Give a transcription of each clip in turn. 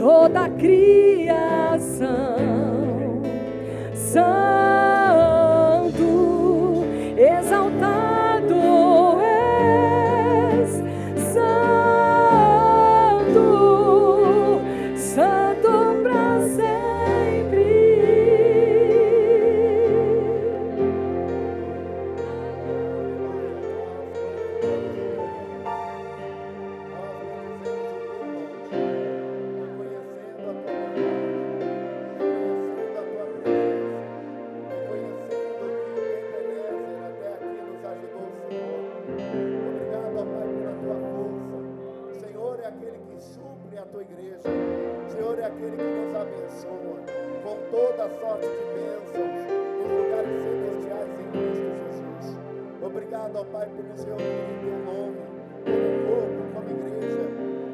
toda a criação. Santo, exaltado és, Santo, Santo para sempre. Aquele que nos abençoa com toda sorte de bênçãos nos lugares celestiais em Cristo Jesus. Obrigado, ó Pai, por nos reunir em teu nome, como corpo, como igreja,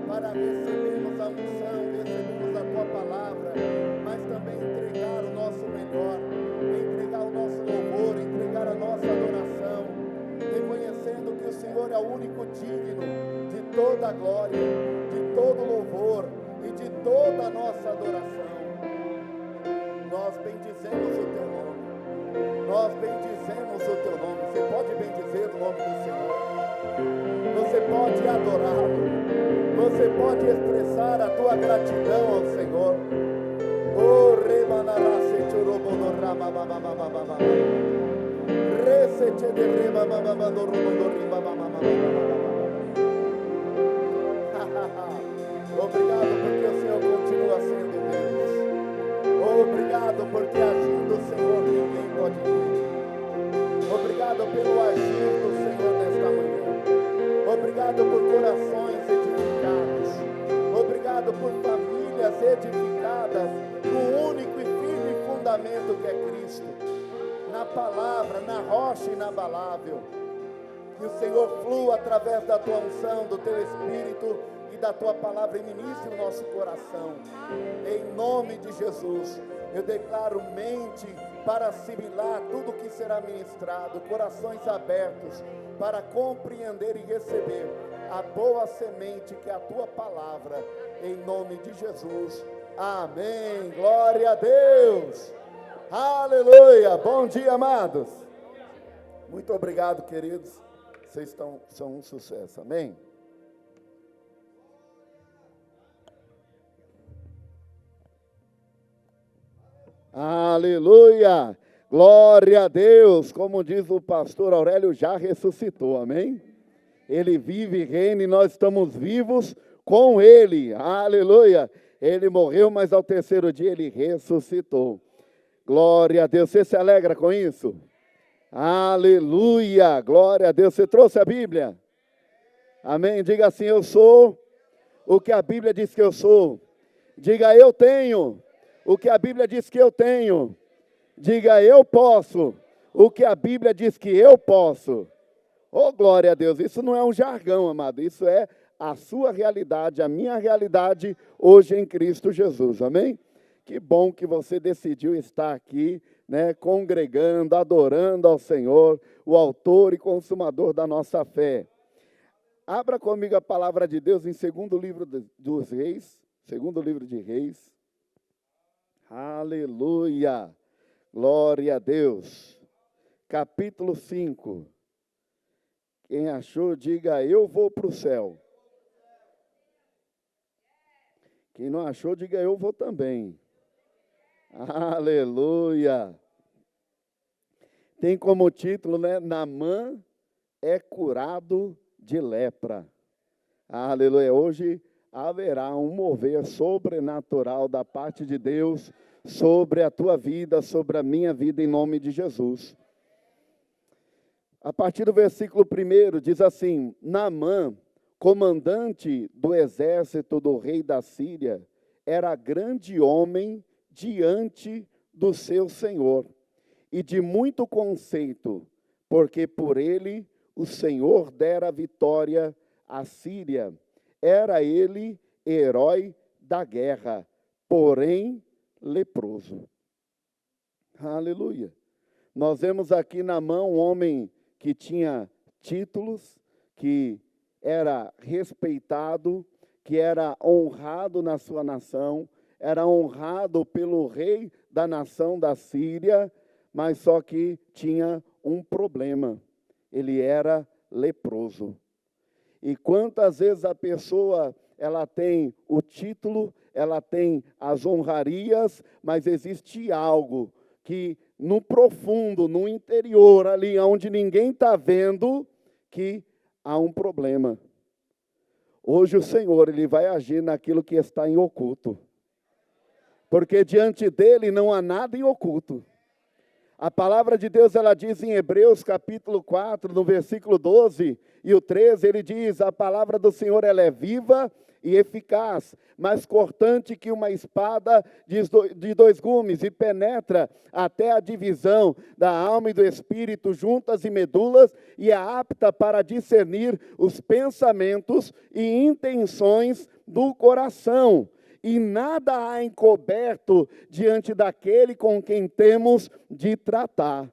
para recebermos a unção, recebermos a tua palavra, mas também entregar o nosso melhor, entregar o nosso louvor, entregar a nossa adoração, reconhecendo que o Senhor é o único digno de toda a glória, de todo louvor e de toda a nossa adoração. Nós bendizemos o teu nome. Nós bendizemos o teu nome. Você pode bendizer o nome do Senhor. Você pode adorá-lo. Você pode expressar a tua gratidão ao Senhor. Oh, remanarase churobodorama babababababa. Resete de reba bababadorobodoriba bababababa. Obrigado porque o Senhor continua sendo Deus. Obrigado porque agindo o Senhor ninguém pode impedir. Obrigado pelo agir do Senhor nesta manhã. Obrigado por corações edificados. Obrigado por famílias edificadas no único e firme fundamento que é Cristo. Na palavra, na rocha inabalável. Que o Senhor flua através da tua unção, do teu Espírito e da tua palavra e ministre o nosso coração. Em nome de Jesus, eu declaro mente para assimilar tudo que será ministrado, corações abertos para compreender e receber a boa semente que é a tua palavra. Em nome de Jesus. Amém. Glória a Deus. Aleluia. Bom dia, amados. Muito obrigado, queridos. Vocês são um sucesso. Amém. Aleluia, glória a Deus, como diz o pastor Aurélio, já ressuscitou, amém? Ele vive e reina e nós estamos vivos com ele, aleluia. Ele morreu, mas ao terceiro dia ele ressuscitou. Glória a Deus, você se alegra com isso? Aleluia, glória a Deus. Você trouxe a Bíblia? Amém, diga assim, eu sou o que a Bíblia diz que eu sou. Diga, eu tenho o que a Bíblia diz que eu tenho. Diga, eu posso o que a Bíblia diz que eu posso. Oh, glória a Deus. Isso não é um jargão, amado. Isso é a sua realidade, a minha realidade hoje em Cristo Jesus. Amém? Que bom que você decidiu estar aqui, né, congregando, adorando ao Senhor, o autor e consumador da nossa fé. Abra comigo a palavra de Deus em segundo livro dos Reis, segundo livro de Reis. Aleluia, glória a Deus, capítulo 5, quem achou, diga, eu vou para o céu. Quem não achou, diga, eu vou também. Aleluia, tem como título, né, Naamã é curado de lepra. Aleluia, hoje haverá um mover sobrenatural da parte de Deus sobre a tua vida, sobre a minha vida, em nome de Jesus. A partir do versículo 1 diz assim, Naamã, comandante do exército do rei da Síria, era grande homem diante do seu senhor, e de muito conceito, porque por ele o Senhor dera vitória à Síria. Era ele herói da guerra, porém leproso. Aleluia. Nós vemos aqui Naamã um homem que tinha títulos, que era respeitado, que era honrado na sua nação, era honrado pelo rei da nação da Síria, mas só que tinha um problema: ele era leproso. E quantas vezes a pessoa, ela tem o título, ela tem as honrarias, mas existe algo que no profundo, no interior, ali onde ninguém está vendo, que há um problema. Hoje o Senhor, Ele vai agir naquilo que está em oculto. Porque diante dEle não há nada em oculto. A palavra de Deus, ela diz em Hebreus capítulo 4, no versículo 12 e o 13, ele diz: a palavra do Senhor, ela é viva e eficaz, mais cortante que uma espada de dois gumes, e penetra até a divisão da alma e do espírito, juntas e medulas, e é apta para discernir os pensamentos e intenções do coração. E nada há encoberto diante daquele com quem temos de tratar.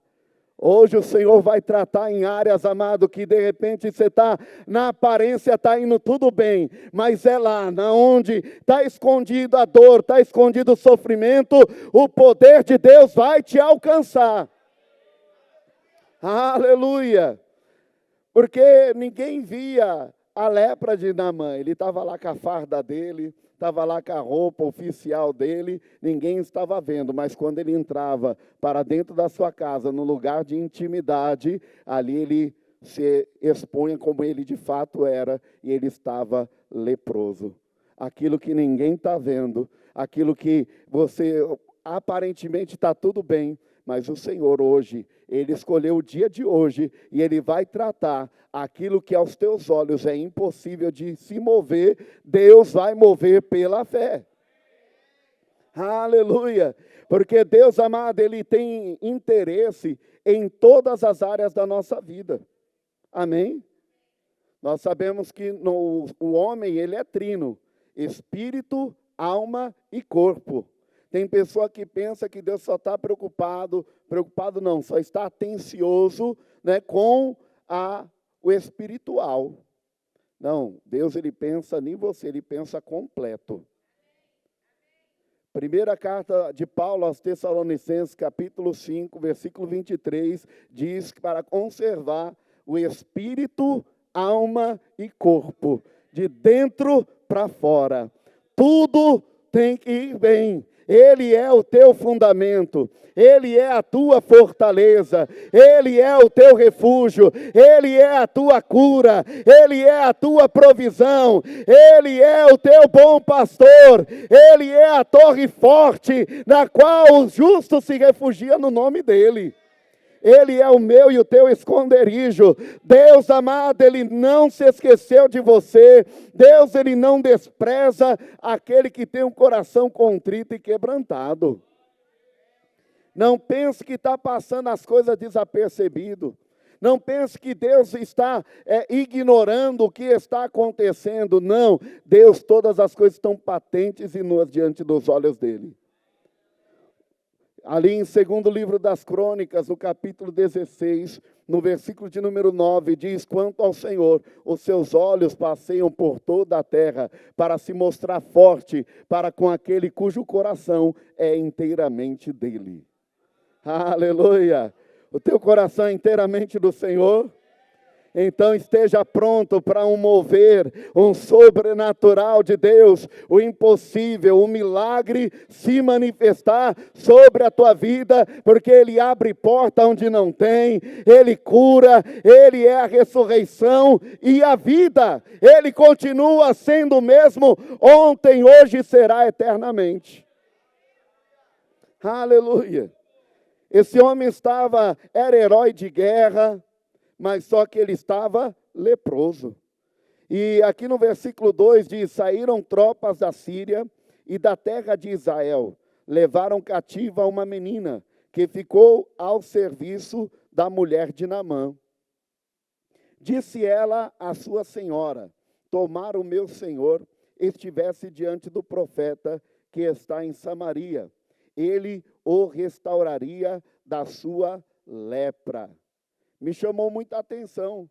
Hoje o Senhor vai tratar em áreas, amado, que de repente você está, na aparência está indo tudo bem, mas é lá, onde está escondido a dor, está escondido o sofrimento, o poder de Deus vai te alcançar. Aleluia! Porque ninguém via a lepra de Naamã, ele estava lá com a farda dele, estava lá com a roupa oficial dele, ninguém estava vendo, mas quando ele entrava para dentro da sua casa, no lugar de intimidade, ali ele se expunha como ele de fato era, e ele estava leproso. Aquilo que ninguém está vendo, aquilo que você aparentemente está tudo bem, mas o Senhor hoje, Ele escolheu o dia de hoje e Ele vai tratar aquilo que aos teus olhos é impossível de se mover, Deus vai mover pela fé. Aleluia! Porque Deus, amado, Ele tem interesse em todas as áreas da nossa vida. Amém? Nós sabemos que o homem, ele é trino: espírito, alma e corpo. Tem pessoa que pensa que Deus só está preocupado não, só está atencioso, né, com o espiritual. Não, Deus, ele pensa em você, ele pensa completo. Primeira carta de Paulo aos Tessalonicenses, capítulo 5, versículo 23, diz que para conservar o espírito, alma e corpo, de dentro para fora, tudo tem que ir bem. Ele é o teu fundamento, Ele é a tua fortaleza, Ele é o teu refúgio, Ele é a tua cura, Ele é a tua provisão, Ele é o teu bom pastor, Ele é a torre forte na qual os justos se refugiam no nome dEle. Ele é o meu e o teu esconderijo. Deus amado, Ele não se esqueceu de você. Deus, Ele não despreza aquele que tem um coração contrito e quebrantado. Não pense que está passando as coisas desapercebido. Não pense que Deus está ignorando o que está acontecendo. Não, Deus, todas as coisas estão patentes e nuas diante dos olhos dEle. Ali em segundo livro das Crônicas, no capítulo 16, no versículo de número 9, diz: quanto ao Senhor, os seus olhos passeiam por toda a terra, para se mostrar forte para com aquele cujo coração é inteiramente dele. Aleluia! O teu coração é inteiramente do Senhor? Então esteja pronto para um mover, um sobrenatural de Deus, o impossível, o milagre se manifestar sobre a tua vida, porque Ele abre porta onde não tem, Ele cura, Ele é a ressurreição e a vida. Ele continua sendo o mesmo ontem, hoje e será eternamente. Aleluia! Esse homem era herói de guerra, mas só que ele estava leproso. E aqui no versículo 2 diz: saíram tropas da Síria e da terra de Israel, levaram cativa uma menina, que ficou ao serviço da mulher de Naamã. Disse ela à sua senhora: tomara o meu senhor estivesse diante do profeta que está em Samaria, ele o restauraria da sua lepra. Me chamou muita atenção.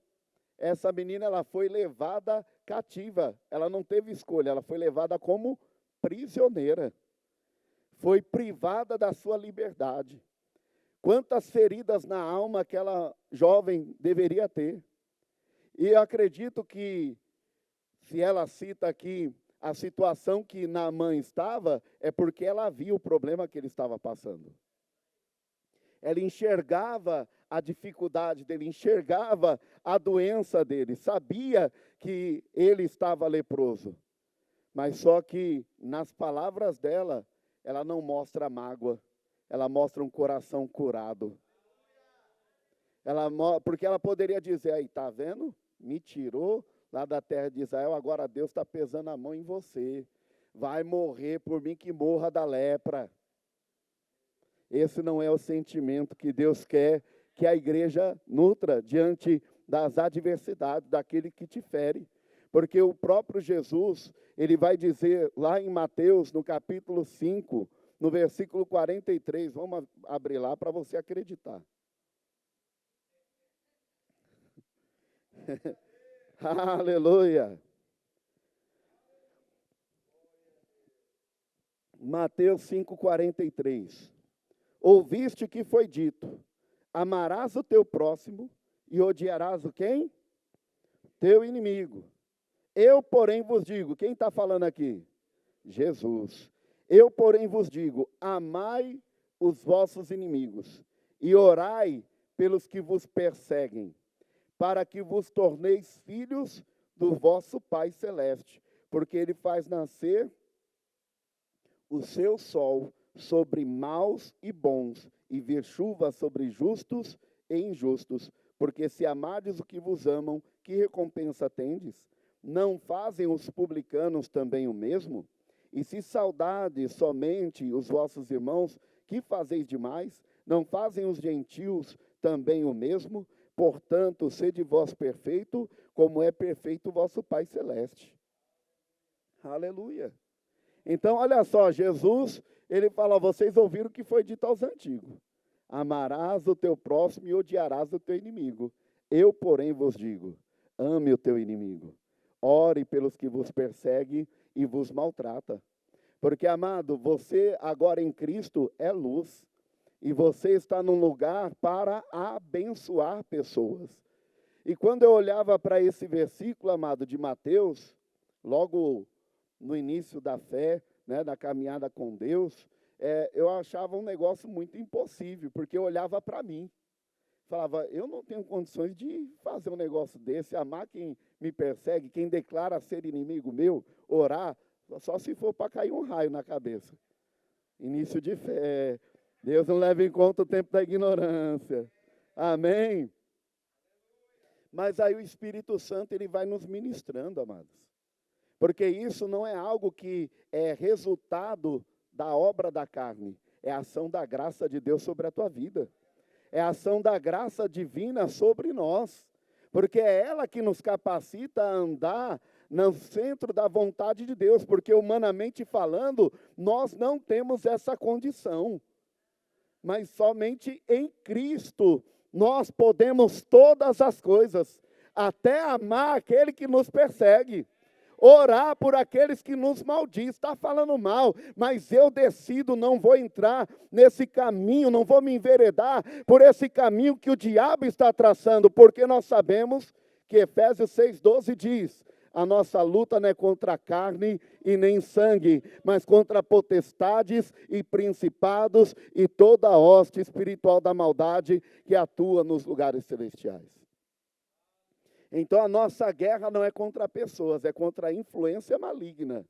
Essa menina, ela foi levada cativa, ela não teve escolha, ela foi levada como prisioneira. Foi privada da sua liberdade. Quantas feridas na alma aquela jovem deveria ter? E eu acredito que, se ela cita aqui a situação que Naamã estava, é porque ela via o problema que ele estava passando. Ela enxergava a dificuldade dele, enxergava a doença dele, sabia que ele estava leproso. Mas só que nas palavras dela, ela não mostra mágoa, ela mostra um coração curado. Porque ela poderia dizer, aí, tá vendo? Me tirou lá da terra de Israel, agora Deus está pesando a mão em você. Vai morrer por mim que morra da lepra. Esse não é o sentimento que Deus quer que a igreja nutra diante das adversidades, daquele que te fere. Porque o próprio Jesus, ele vai dizer lá em Mateus, no capítulo 5, no versículo 43, vamos abrir lá para você acreditar. Aleluia. Mateus 5:43. Ouviste que foi dito: amarás o teu próximo e odiarás o quem? Teu inimigo. Eu, porém, vos digo, quem está falando aqui? Jesus. Eu, porém, vos digo, amai os vossos inimigos e orai pelos que vos perseguem, para que vos torneis filhos do vosso Pai Celeste, porque Ele faz nascer o seu sol sobre maus e bons, e vir chuva sobre justos e injustos. Porque se amardes o que vos amam, que recompensa tendes? Não fazem os publicanos também o mesmo? E se saudades somente os vossos irmãos, que fazeis demais? Não fazem os gentios também o mesmo? Portanto, sede vós perfeito, como é perfeito o vosso Pai Celeste. Aleluia. Então, olha só, Jesus, ele fala, vocês ouviram o que foi dito aos antigos. Amarás o teu próximo e odiarás o teu inimigo. Eu, porém, vos digo, ame o teu inimigo. Ore pelos que vos perseguem e vos maltrata. Porque, amado, você agora em Cristo é luz. E você está num lugar para abençoar pessoas. E quando eu olhava para esse versículo, amado, de Mateus, logo no início da fé, né, da caminhada com Deus, eu achava um negócio muito impossível, porque eu olhava para mim. Falava, eu não tenho condições de fazer um negócio desse, amar quem me persegue, quem declara ser inimigo meu, orar, só se for para cair um raio na cabeça. Início de fé. Deus não leva em conta o tempo da ignorância. Amém? Mas aí o Espírito Santo, ele vai nos ministrando, amados. Porque isso não é algo que é resultado da obra da carne. É a ação da graça de Deus sobre a tua vida. É a ação da graça divina sobre nós. Porque é ela que nos capacita a andar no centro da vontade de Deus. Porque humanamente falando, nós não temos essa condição. Mas somente em Cristo nós podemos todas as coisas, até amar aquele que nos persegue, orar por aqueles que nos maldizem, está falando mal, mas eu decido, não vou entrar nesse caminho, não vou me enveredar por esse caminho que o diabo está traçando, porque nós sabemos que Efésios 6,12 diz, a nossa luta não é contra a carne e nem sangue, mas contra potestades e principados e toda a hoste espiritual da maldade que atua nos lugares celestiais. Então a nossa guerra não é contra pessoas, é contra a influência maligna.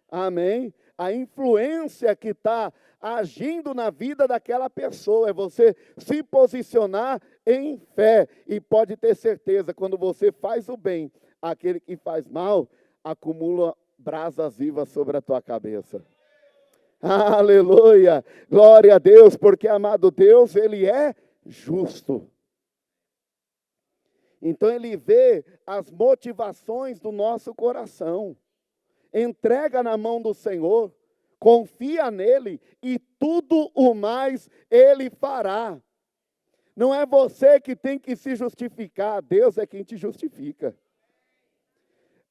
Amém? A influência que está agindo na vida daquela pessoa, é você se posicionar em fé. E pode ter certeza, quando você faz o bem, aquele que faz mal, acumula brasas vivas sobre a tua cabeça. Aleluia! Glória a Deus, porque, amado Deus, Ele é justo. Então, Ele vê as motivações do nosso coração. Entrega na mão do Senhor, confia nele e tudo o mais Ele fará. Não é você que tem que se justificar, Deus é quem te justifica.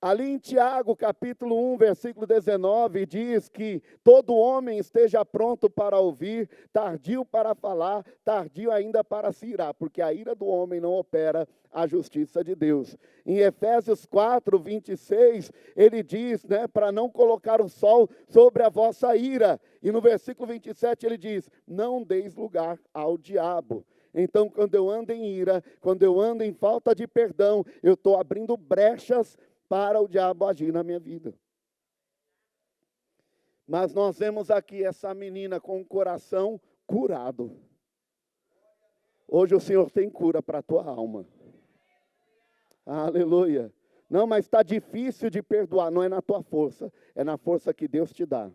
Ali em Tiago, capítulo 1, versículo 19, diz que todo homem esteja pronto para ouvir, tardio para falar, tardio ainda para se irar, porque a ira do homem não opera a justiça de Deus. Em Efésios 4, 26, ele diz, para não colocar o sol sobre a vossa ira. E no versículo 27 ele diz, não deis lugar ao diabo. Então, quando eu ando em ira, quando eu ando em falta de perdão, eu estou abrindo brechas para o diabo agir na minha vida. Mas nós vemos aqui essa menina com o coração curado. Hoje o Senhor tem cura para a tua alma. Aleluia. Não, mas está difícil de perdoar. Não é na tua força, é na força que Deus te dá.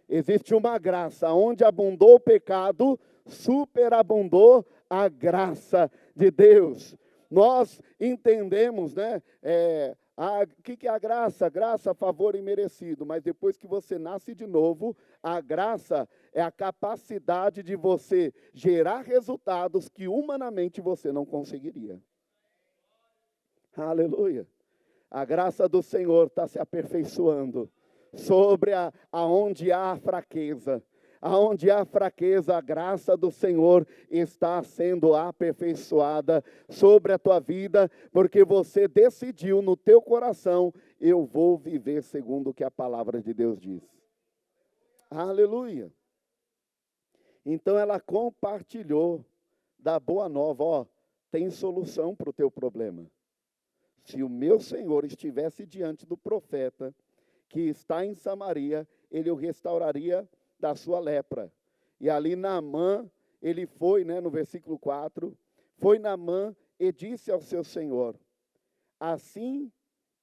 Existe uma graça, onde abundou o pecado, superabundou a graça de Deus. Nós entendemos, o que é a graça? Graça, favor imerecido. Mas depois que você nasce de novo, a graça é a capacidade de você gerar resultados que humanamente você não conseguiria. Aleluia. A graça do Senhor está se aperfeiçoando sobre aonde há fraqueza. Aonde há fraqueza, a graça do Senhor está sendo aperfeiçoada sobre a tua vida, porque você decidiu no teu coração, eu vou viver segundo o que a palavra de Deus diz. Aleluia. Então ela compartilhou da boa nova, tem solução para o teu problema. Se o meu Senhor estivesse diante do profeta, que está em Samaria, ele o restauraria da sua lepra. E ali Naamã, ele foi, no versículo 4, foi Naamã e disse ao seu senhor, assim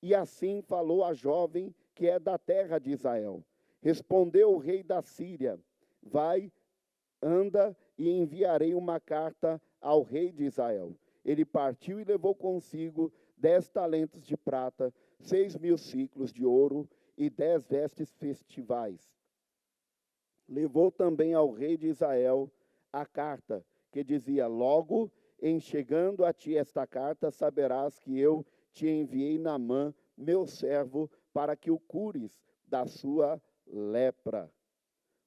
e assim falou a jovem que é da terra de Israel. Respondeu o rei da Síria, vai, anda e enviarei uma carta ao rei de Israel. Ele partiu e levou consigo 10 talentos de prata, 6.000 ciclos de ouro e 10 vestes festivais. Levou também ao rei de Israel a carta, que dizia, logo em chegando a ti esta carta, saberás que eu te enviei Naamã, meu servo, para que o cures da sua lepra.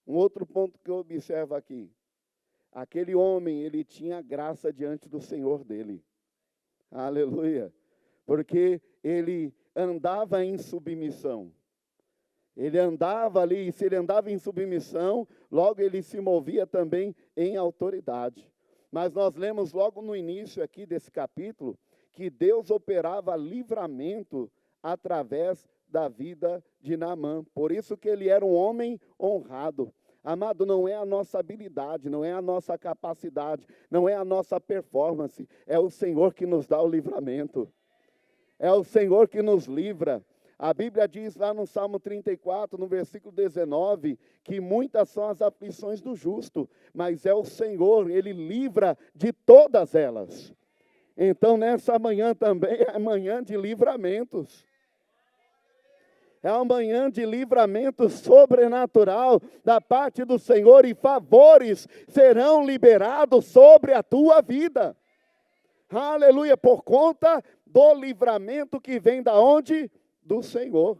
Um outro ponto que eu observo aqui, aquele homem, ele tinha graça diante do Senhor dele. Aleluia. Porque ele andava em submissão. Ele andava ali, e se ele andava em submissão, logo ele se movia também em autoridade. Mas nós lemos logo no início aqui desse capítulo, que Deus operava livramento através da vida de Naamã. Por isso que ele era um homem honrado. Amado, não é a nossa habilidade, não é a nossa capacidade, não é a nossa performance, é o Senhor que nos dá o livramento. É o Senhor que nos livra. A Bíblia diz lá no Salmo 34, no versículo 19, que muitas são as aflições do justo, mas é o Senhor, Ele livra de todas elas. Então, nessa manhã também é manhã de livramentos. É uma manhã de livramento sobrenatural da parte do Senhor e favores serão liberados sobre a tua vida. Aleluia, por conta do livramento que vem da onde? Do Senhor.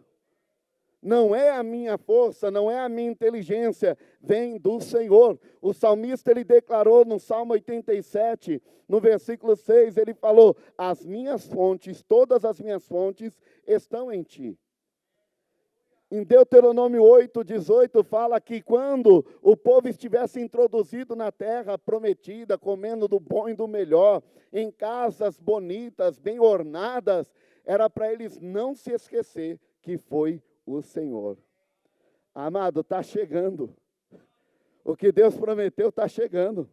Não é a minha força, não é a minha inteligência, vem do Senhor. O salmista, ele declarou no Salmo 87, no versículo 6, ele falou, as minhas fontes, todas as minhas fontes estão em ti. Em Deuteronômio 8, 18, fala que quando o povo estivesse introduzido na terra prometida, comendo do bom e do melhor, em casas bonitas, bem ornadas, era para eles não se esquecer que foi o Senhor. Amado, está chegando. O que Deus prometeu está chegando.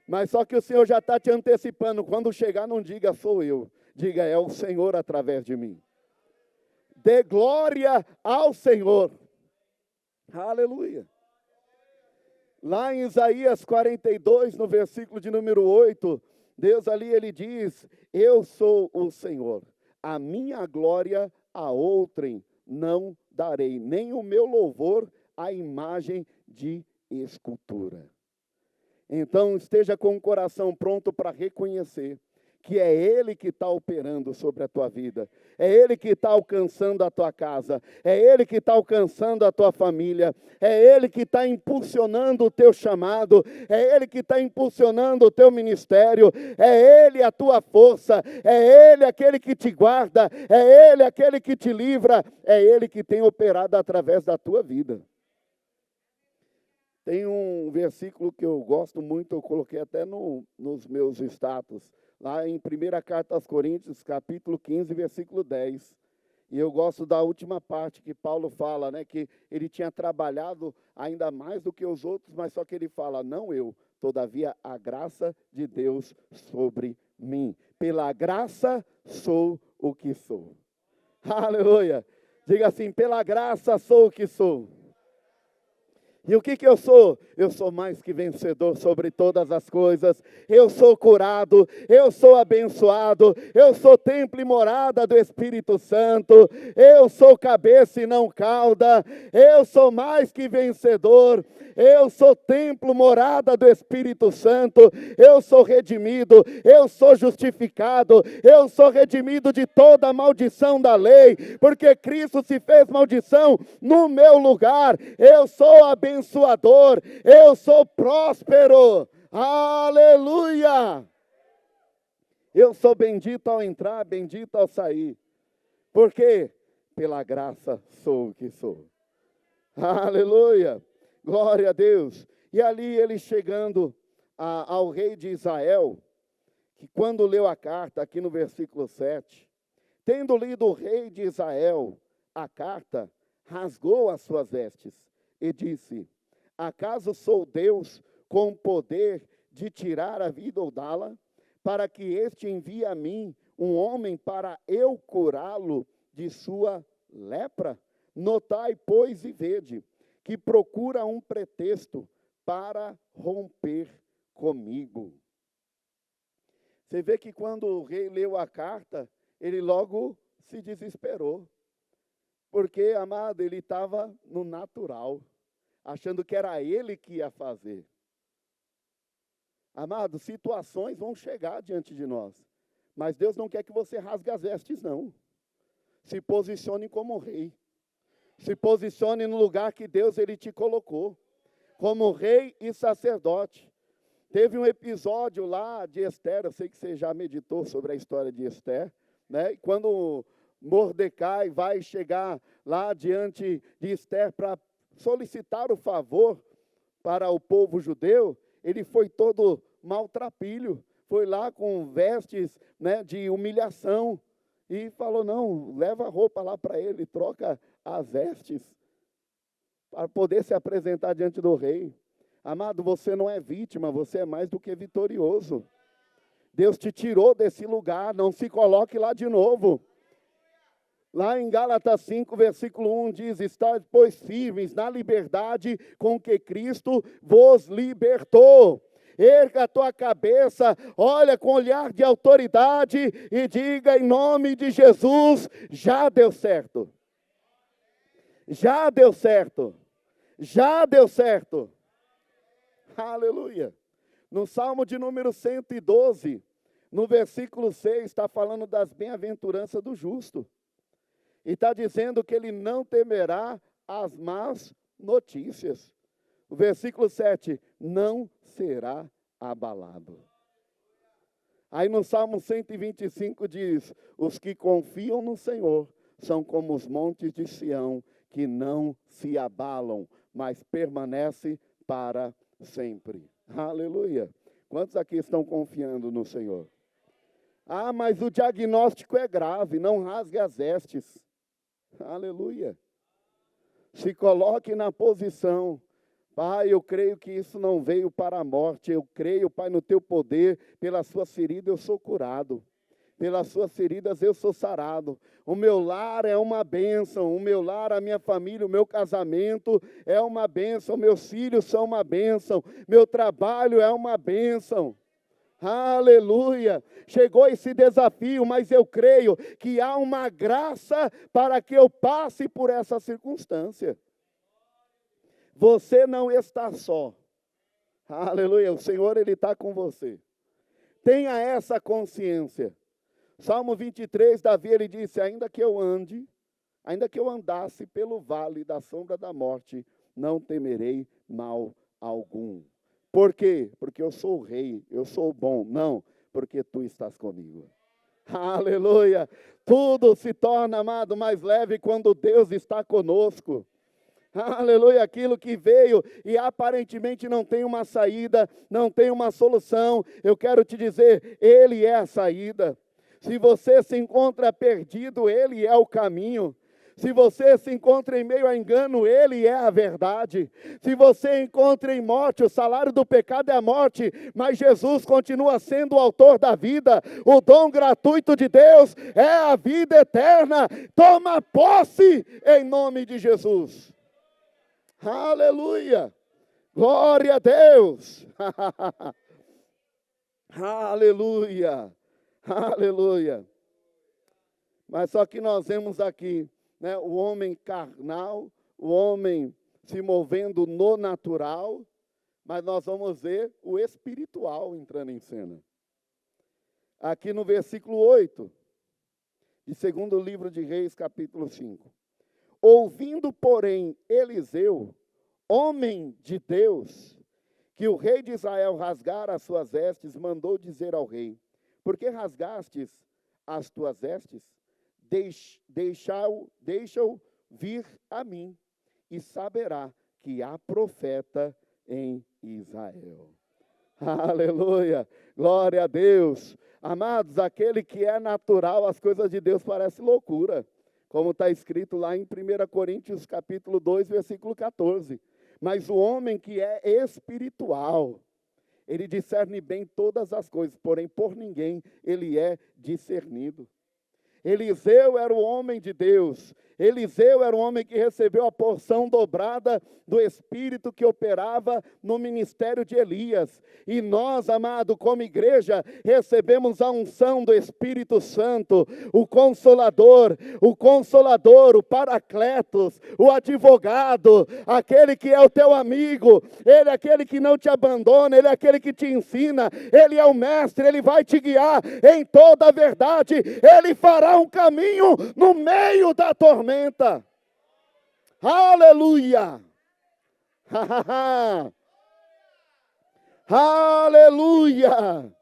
Mas só que o Senhor já está te antecipando. Quando chegar, não diga sou eu. Diga é o Senhor através de mim. Dê glória ao Senhor. Aleluia. Lá em Isaías 42, no versículo de número 8, Deus ali, ele diz, eu sou o Senhor. A minha glória a outrem não darei, nem o meu louvor à imagem de escultura. Então, esteja com o coração pronto para reconhecer que é Ele que está operando sobre a tua vida, é Ele que está alcançando a tua casa, é Ele que está alcançando a tua família, é Ele que está impulsionando o teu chamado, é Ele que está impulsionando o teu ministério, é Ele a tua força, é Ele aquele que te guarda, é Ele aquele que te livra, é Ele que tem operado através da tua vida. Tem um versículo que eu gosto muito, eu coloquei até nos meus status, lá em 1ª Carta aos Coríntios, capítulo 15, versículo 10. E eu gosto da última parte que Paulo fala, né, que ele tinha trabalhado ainda mais do que os outros, mas só que ele fala, não eu, todavia a graça de Deus sobre mim. Pela graça sou o que sou. Aleluia! Diga assim, pela graça sou o que sou. E o que eu sou? Eu sou mais que vencedor sobre todas as coisas. Eu sou curado, eu sou abençoado, eu sou templo e morada do Espírito Santo. Eu sou cabeça e não cauda. Eu sou mais que vencedor. Eu sou templo, morada do Espírito Santo. Eu sou redimido, eu sou justificado. Eu sou redimido de toda a maldição da lei, porque Cristo se fez maldição no meu lugar. Eu sou abençoador, eu sou próspero, aleluia, eu sou bendito ao entrar, bendito ao sair, porque pela graça sou o que sou, aleluia, glória a Deus. E ali ele chegando ao rei de Israel, que quando leu a carta, aqui no versículo 7, tendo lido o rei de Israel a carta, rasgou as suas vestes, e disse, acaso sou Deus com poder de tirar a vida ou dá-la, para que este envie a mim um homem para eu curá-lo de sua lepra? Notai, pois, e vede, que procura um pretexto para romper comigo. Você vê que quando o rei leu a carta, ele logo se desesperou. Porque, amado, ele estava no natural, achando que era ele que ia fazer. Amado, situações vão chegar diante de nós, mas Deus não quer que você rasgue as vestes, não. Se posicione como rei. Se posicione no lugar que Deus ele te colocou, como rei e sacerdote. Teve um episódio lá de Esther, eu sei que você já meditou sobre a história de Esther, né? Quando Mordecai vai chegar lá diante de Esther para solicitar o favor para o povo judeu, ele foi todo maltrapilho, foi lá com vestes, né, de humilhação, e falou, não, leva a roupa lá para ele, troca as vestes, para poder se apresentar diante do rei. Amado, você não é vítima, você é mais do que vitorioso. Deus te tirou desse lugar, não se coloque lá de novo. Lá em Gálatas 5, versículo 1 diz, estáis, pois, firmes na liberdade com que Cristo vos libertou. Erga a tua cabeça, olha com olhar de autoridade e diga em nome de Jesus, já deu certo. Já deu certo. Já deu certo. Aleluia. No Salmo de número 112, no versículo 6, está falando das bem-aventuranças do justo. E está dizendo que ele não temerá as más notícias. O versículo 7, não será abalado. Aí no Salmo 125 diz, os que confiam no Senhor são como os montes de Sião, que não se abalam, mas permanecem para sempre. Aleluia. Quantos aqui estão confiando no Senhor? Ah, mas o diagnóstico é grave, não rasgue as vestes. Aleluia. Se coloque na posição. Pai, eu creio que isso não veio para a morte. Eu creio, Pai, no teu poder. Pelas suas feridas eu sou curado. Pelas suas feridas eu sou sarado. O meu lar é uma bênção. O meu lar, a minha família, o meu casamento é uma bênção. Meus filhos são uma bênção. Meu trabalho é uma bênção. Aleluia, chegou esse desafio, mas eu creio que há uma graça para que eu passe por essa circunstância. Você não está só. Aleluia, o Senhor ele está com você. Tenha essa consciência. Salmo 23, Davi, ele disse, ainda que eu andasse pelo vale da sombra da morte, não temerei mal algum. Por quê? Porque eu sou o rei, eu sou bom. Não, porque tu estás comigo. Aleluia! Tudo se torna, amado, mais leve quando Deus está conosco. Aleluia, aquilo que veio e aparentemente não tem uma saída, não tem uma solução. Eu quero te dizer, Ele é a saída. Se você se encontra perdido, Ele é o caminho. Se você se encontra em meio a engano, Ele é a verdade. Se você encontra em morte, o salário do pecado é a morte, mas Jesus continua sendo o autor da vida. O dom gratuito de Deus é a vida eterna. Toma posse em nome de Jesus. Aleluia! Glória a Deus! Aleluia! Aleluia! Mas só que nós vemos aqui, né, o homem carnal, o homem se movendo no natural, mas nós vamos ver o espiritual entrando em cena. Aqui no versículo 8, de 2º livro de Reis, capítulo 5. Ouvindo, porém, Eliseu, homem de Deus, que o rei de Israel rasgara as suas vestes, mandou dizer ao rei, por que rasgastes as tuas vestes? Deixa-o vir a mim, e saberá que há profeta em Israel. Aleluia, glória a Deus. Amados, aquele que é natural, as coisas de Deus parecem loucura. Como está escrito lá em 1 Coríntios, capítulo 2, versículo 14. Mas o homem que é espiritual, ele discerne bem todas as coisas, porém por ninguém ele é discernido. Eliseu era o homem de Deus. Eliseu era o homem que recebeu a porção dobrada do Espírito que operava no ministério de Elias. E nós, amado, como igreja, recebemos a unção do Espírito Santo, o Consolador, o Paracletos, o advogado, aquele que é o teu amigo, ele é aquele que não te abandona, ele é aquele que te ensina, ele é o mestre, ele vai te guiar em toda a verdade, ele fará um caminho no meio da tormenta. Aleluia! Aleluia!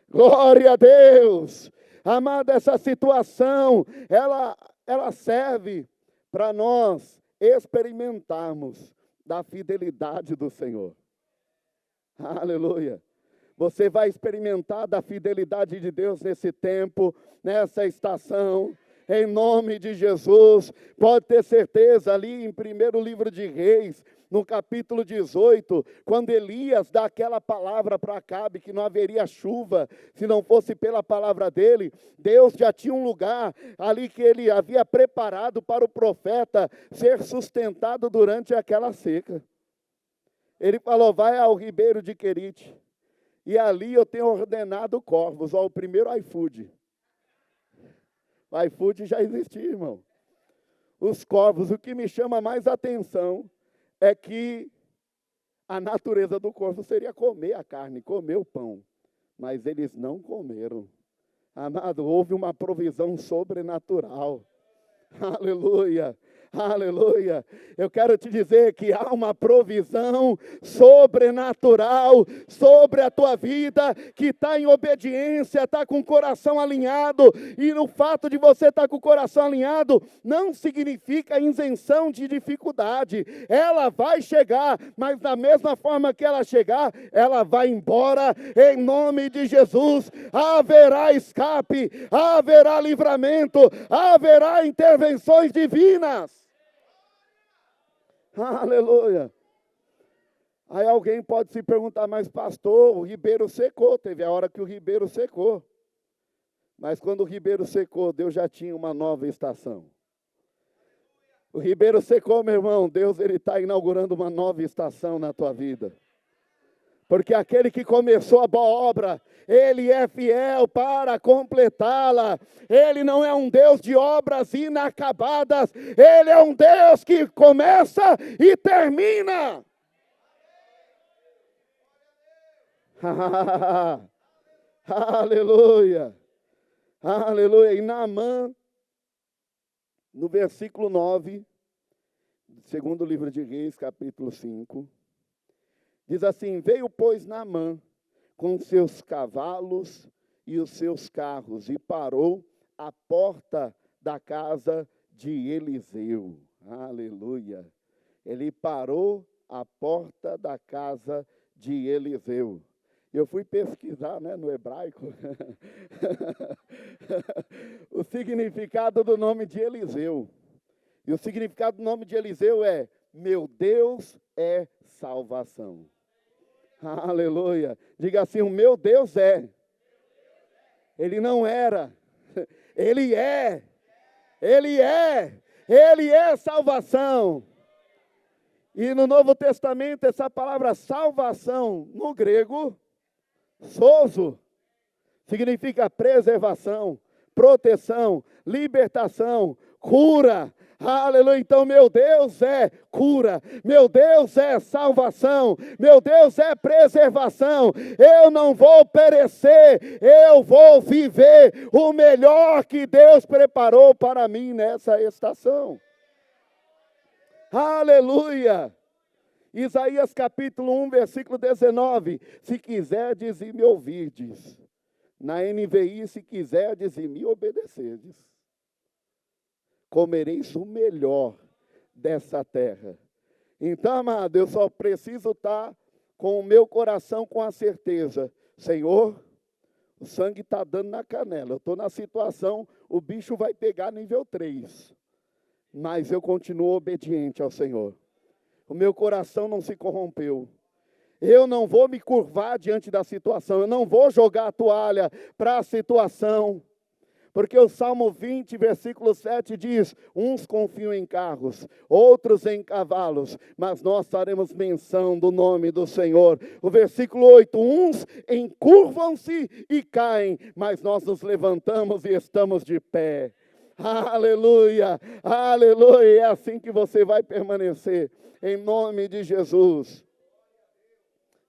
Glória a Deus! Amada, essa situação, ela serve para nós experimentarmos da fidelidade do Senhor. Aleluia! Você vai experimentar da fidelidade de Deus nesse tempo, nessa estação, em nome de Jesus. Pode ter certeza, ali em 1º livro de Reis, no capítulo 18, quando Elias dá aquela palavra para Acabe, que não haveria chuva, se não fosse pela palavra dele, Deus já tinha um lugar ali que ele havia preparado para o profeta ser sustentado durante aquela seca. Ele falou, vai ao ribeiro de Querite, e ali eu tenho ordenado corvos, o primeiro iFood. O iFood já existia, irmão. Os corvos, o que me chama mais atenção é que a natureza do corvo seria comer a carne, comer o pão. Mas eles não comeram. Amado, houve uma provisão sobrenatural. Aleluia. Aleluia, eu quero te dizer que há uma provisão sobrenatural sobre a tua vida, que está em obediência, está com o coração alinhado, e no fato de você estar com o coração alinhado, não significa isenção de dificuldade, ela vai chegar, mas da mesma forma que ela chegar, ela vai embora, em nome de Jesus, haverá escape, haverá livramento, haverá intervenções divinas. Aleluia. Aí alguém pode se perguntar, mas pastor, o ribeiro secou, teve a hora que o ribeiro secou. Mas quando o ribeiro secou, Deus já tinha uma nova estação. O ribeiro secou, meu irmão, Deus ele está inaugurando uma nova estação na tua vida. Porque aquele que começou a boa obra, Ele é fiel para completá-la. Ele não é um Deus de obras inacabadas. Ele é um Deus que começa e termina. Aleluia. Aleluia. E Naamã, no versículo 9, segundo livro de Reis, capítulo 5, diz assim: veio, pois, Naamã com seus cavalos e os seus carros, e parou à porta da casa de Eliseu. Aleluia. Ele parou à porta da casa de Eliseu. Eu fui pesquisar, no hebraico, o significado do nome de Eliseu. E o significado do nome de Eliseu é: meu Deus é salvação. Aleluia. Diga assim: o meu Deus é. Ele não era. Ele é. Ele é. Ele é salvação. E no Novo Testamento, essa palavra salvação, no grego, sozo, significa preservação, proteção, libertação, cura. Aleluia. Então, meu Deus é cura, meu Deus é salvação, meu Deus é preservação. Eu não vou perecer, eu vou viver o melhor que Deus preparou para mim nessa estação. Aleluia. Isaías capítulo 1, versículo 19. Se quiserdes e me ouvirdes. Na NVI, se quiserdes e me obedecerdes, comereis o melhor dessa terra. Então, amado, eu só preciso estar com o meu coração com a certeza: Senhor, o sangue está dando na canela. Eu estou na situação, o bicho vai pegar nível 3. Mas eu continuo obediente ao Senhor. O meu coração não se corrompeu. Eu não vou me curvar diante da situação. Eu não vou jogar a toalha para a situação. Porque o Salmo 20, versículo 7 diz: uns confiam em carros, outros em cavalos, mas nós faremos menção do nome do Senhor. O versículo 8: uns encurvam-se e caem, mas nós nos levantamos e estamos de pé. Aleluia, aleluia. É assim que você vai permanecer, em nome de Jesus.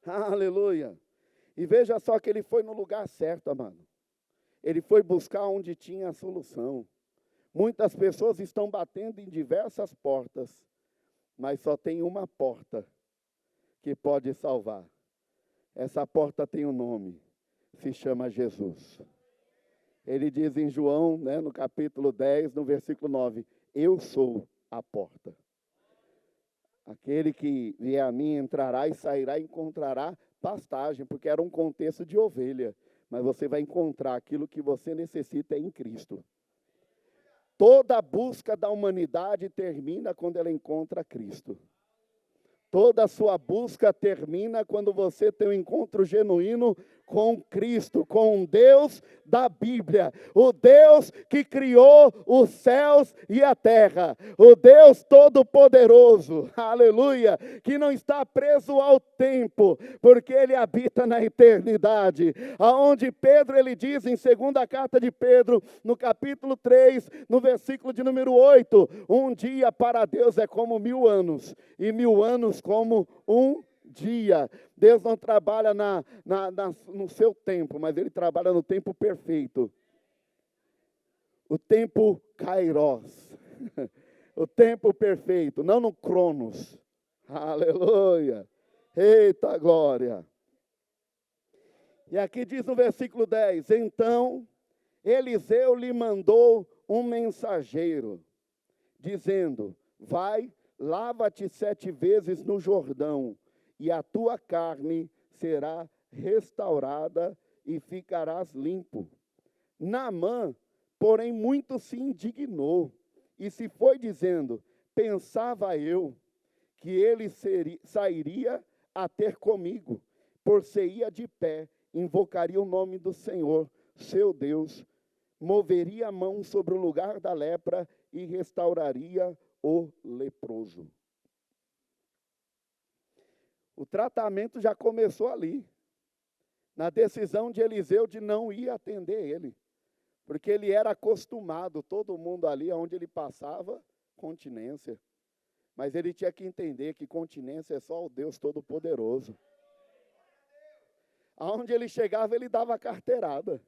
Aleluia. E veja só que ele foi no lugar certo, amado. Ele foi buscar onde tinha a solução. Muitas pessoas estão batendo em diversas portas, mas só tem uma porta que pode salvar. Essa porta tem um nome, se chama Jesus. Ele diz em João, no capítulo 10, no versículo 9, eu sou a porta. Aquele que vier a mim entrará e sairá e encontrará pastagem, porque era um contexto de ovelha. Mas você vai encontrar aquilo que você necessita em Cristo. Toda a busca da humanidade termina quando ela encontra Cristo. Toda a sua busca termina quando você tem um encontro genuíno com Cristo, com Deus da Bíblia, o Deus que criou os céus e a terra, o Deus todo-poderoso, aleluia, que não está preso ao tempo, porque Ele habita na eternidade, aonde Pedro, ele diz em segunda carta de Pedro, no capítulo 3, no versículo de número 8, um dia para Deus é como 1000 anos, e 1000 anos como um dia. Deus não trabalha no seu tempo, mas Ele trabalha no tempo perfeito. O tempo kairos. O tempo perfeito, não no cronos. Aleluia. Eita glória. E aqui diz no versículo 10, então Eliseu lhe mandou um mensageiro, dizendo, vai, lava-te 7 vezes no Jordão, e a tua carne será restaurada e ficarás limpo. Naamã, porém, muito se indignou e se foi dizendo, pensava eu que ele sairia a ter comigo, por-se-ia de pé, invocaria o nome do Senhor, seu Deus, moveria a mão sobre o lugar da lepra e restauraria o leproso. O tratamento já começou ali, na decisão de Eliseu de não ir atender ele, porque ele era acostumado, todo mundo ali, onde ele passava, continência. Mas ele tinha que entender que continência é só o Deus Todo-Poderoso. Aonde ele chegava, ele dava carteirada.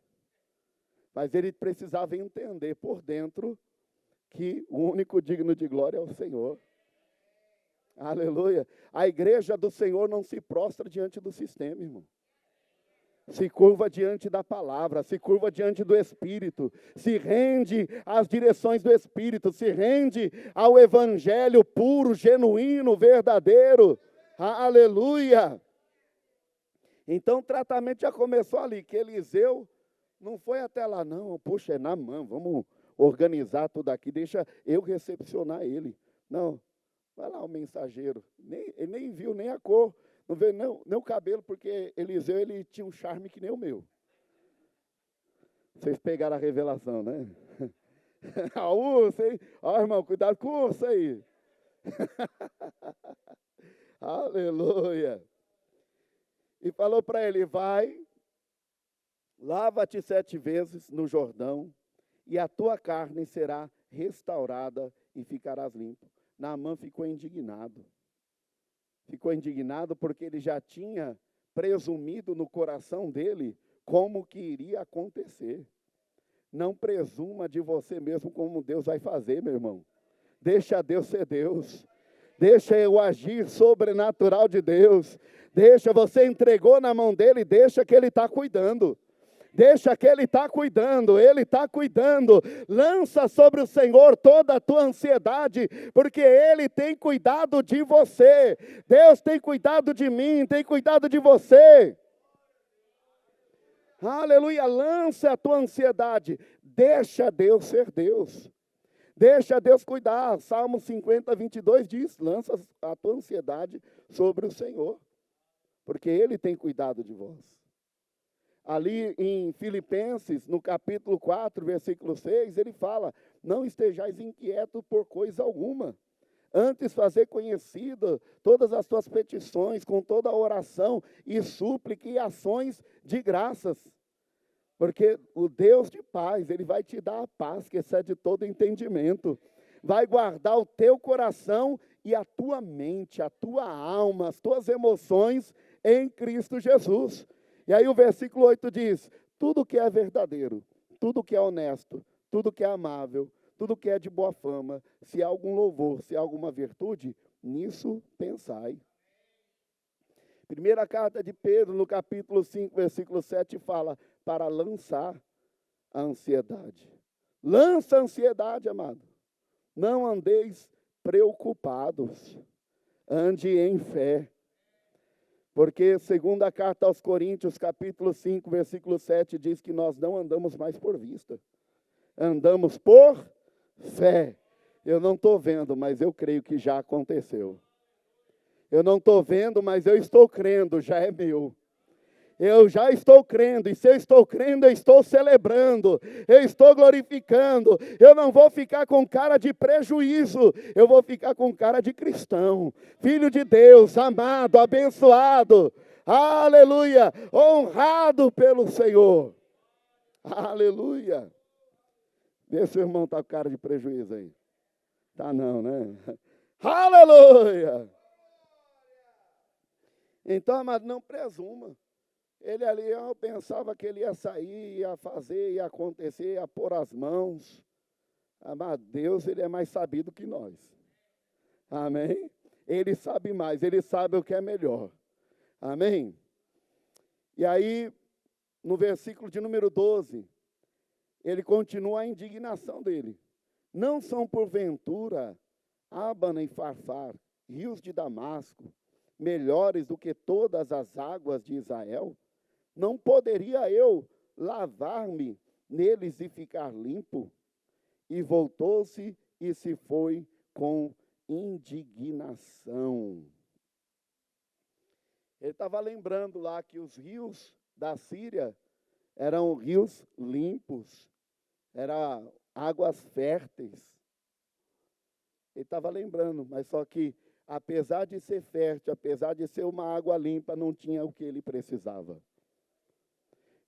Mas ele precisava entender por dentro que o único digno de glória é o Senhor. Aleluia. A igreja do Senhor não se prostra diante do sistema, irmão. Se curva diante da palavra, se curva diante do Espírito, se rende às direções do Espírito, se rende ao evangelho puro, genuíno, verdadeiro. Aleluia. Então o tratamento já começou ali, que Eliseu não foi até lá, não. Puxa, é Naamã, vamos organizar tudo aqui, deixa eu recepcionar ele. Não, vai lá o mensageiro, ele nem viu nem a cor, não vê nem o cabelo, porque Eliseu ele tinha um charme que nem o meu. Vocês pegaram a revelação, né? A ursa, hein? Ó, irmão, cuidado com o urso aí. Aleluia. E falou para ele, vai, lava-te 7 vezes no Jordão, e a tua carne será restaurada e ficarás limpo. Naamã ficou indignado. Ficou indignado porque ele já tinha presumido no coração dele como que iria acontecer. Não presuma de você mesmo como Deus vai fazer, meu irmão. Deixa Deus ser Deus. Deixa o agir sobrenatural de Deus. Deixa, você entregou na mão dele, deixa que ele está cuidando. Deixa que ele está cuidando, ele está cuidando. Lança sobre o Senhor toda a tua ansiedade, porque ele tem cuidado de você. Deus tem cuidado de mim, tem cuidado de você. Aleluia, lança a tua ansiedade. Deixa Deus ser Deus. Deixa Deus cuidar. Salmo 50, 22 diz, lança a tua ansiedade sobre o Senhor, porque ele tem cuidado de vós. Ali em Filipenses, no capítulo 4, versículo 6, ele fala, não estejais inquietos por coisa alguma. Antes fazer conhecida todas as tuas petições, com toda a oração e súplica e ações de graças. Porque o Deus de paz, ele vai te dar a paz que excede todo entendimento. Vai guardar o teu coração e a tua mente, a tua alma, as tuas emoções em Cristo Jesus. E aí o versículo 8 diz, tudo que é verdadeiro, tudo que é honesto, tudo que é amável, tudo que é de boa fama, se há algum louvor, se há alguma virtude, nisso pensai. Primeira carta de Pedro, no capítulo 5, versículo 7, fala, para lançar a ansiedade. Lança a ansiedade, amado. Não andeis preocupados, ande em fé. Porque, segundo a carta aos Coríntios, capítulo 5, versículo 7, diz que nós não andamos mais por vista. Andamos por fé. Eu não estou vendo, mas eu creio que já aconteceu. Eu não estou vendo, mas eu estou crendo, já é meu. Eu já estou crendo, e se eu estou crendo, eu estou celebrando, eu estou glorificando. Eu não vou ficar com cara de prejuízo, eu vou ficar com cara de cristão, filho de Deus, amado, abençoado, aleluia, honrado pelo Senhor, aleluia. Vê se o irmão está com cara de prejuízo aí. Tá não, né? Aleluia. Então, amado, não presuma. Ele ali, eu pensava que ele ia sair, ia fazer, ia acontecer, ia pôr as mãos. Amado, Deus, ele é mais sabido que nós. Amém? Ele sabe mais, ele sabe o que é melhor. Amém? E aí, no versículo de número 12, ele continua a indignação dele. Não são porventura Abana e Farfar, rios de Damasco, melhores do que todas as águas de Israel? Não poderia eu lavar-me neles e ficar limpo? E voltou-se e se foi com indignação. Ele estava lembrando lá que os rios da Síria eram rios limpos, eram águas férteis. Ele estava lembrando, mas só que, apesar de ser fértil, apesar de ser uma água limpa, não tinha o que ele precisava.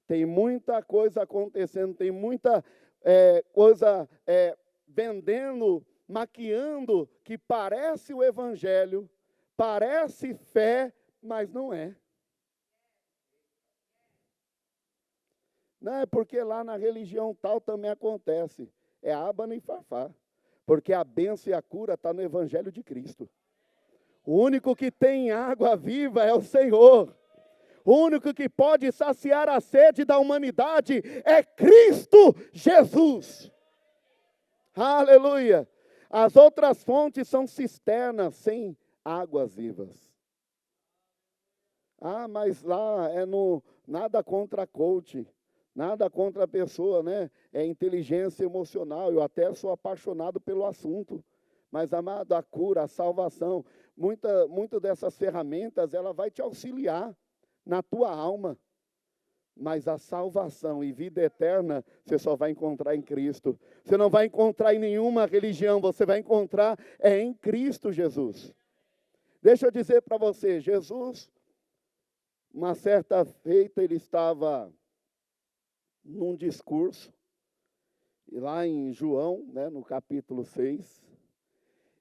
Tem muita coisa acontecendo, tem muita coisa vendendo, maquiando, que parece o evangelho, parece fé, mas não é. Não, é porque lá na religião tal também acontece. É ábano e farfá. Porque a bênção e a cura está no Evangelho de Cristo. O único que tem água viva é o Senhor. O único que pode saciar a sede da humanidade é Cristo Jesus. Aleluia. As outras fontes são cisternas sem águas vivas. Ah, mas lá é nada contra coach, nada contra a pessoa, né? É inteligência emocional. Eu até sou apaixonado pelo assunto. Mas, amado, a cura, a salvação, muita dessas ferramentas, ela vai te auxiliar na tua alma. Mas a salvação e vida eterna, você só vai encontrar em Cristo. Você não vai encontrar em nenhuma religião, você vai encontrar em Cristo Jesus. Deixa eu dizer para você, Jesus, uma certa feita, ele estava num discurso, lá em João, né, no capítulo 6,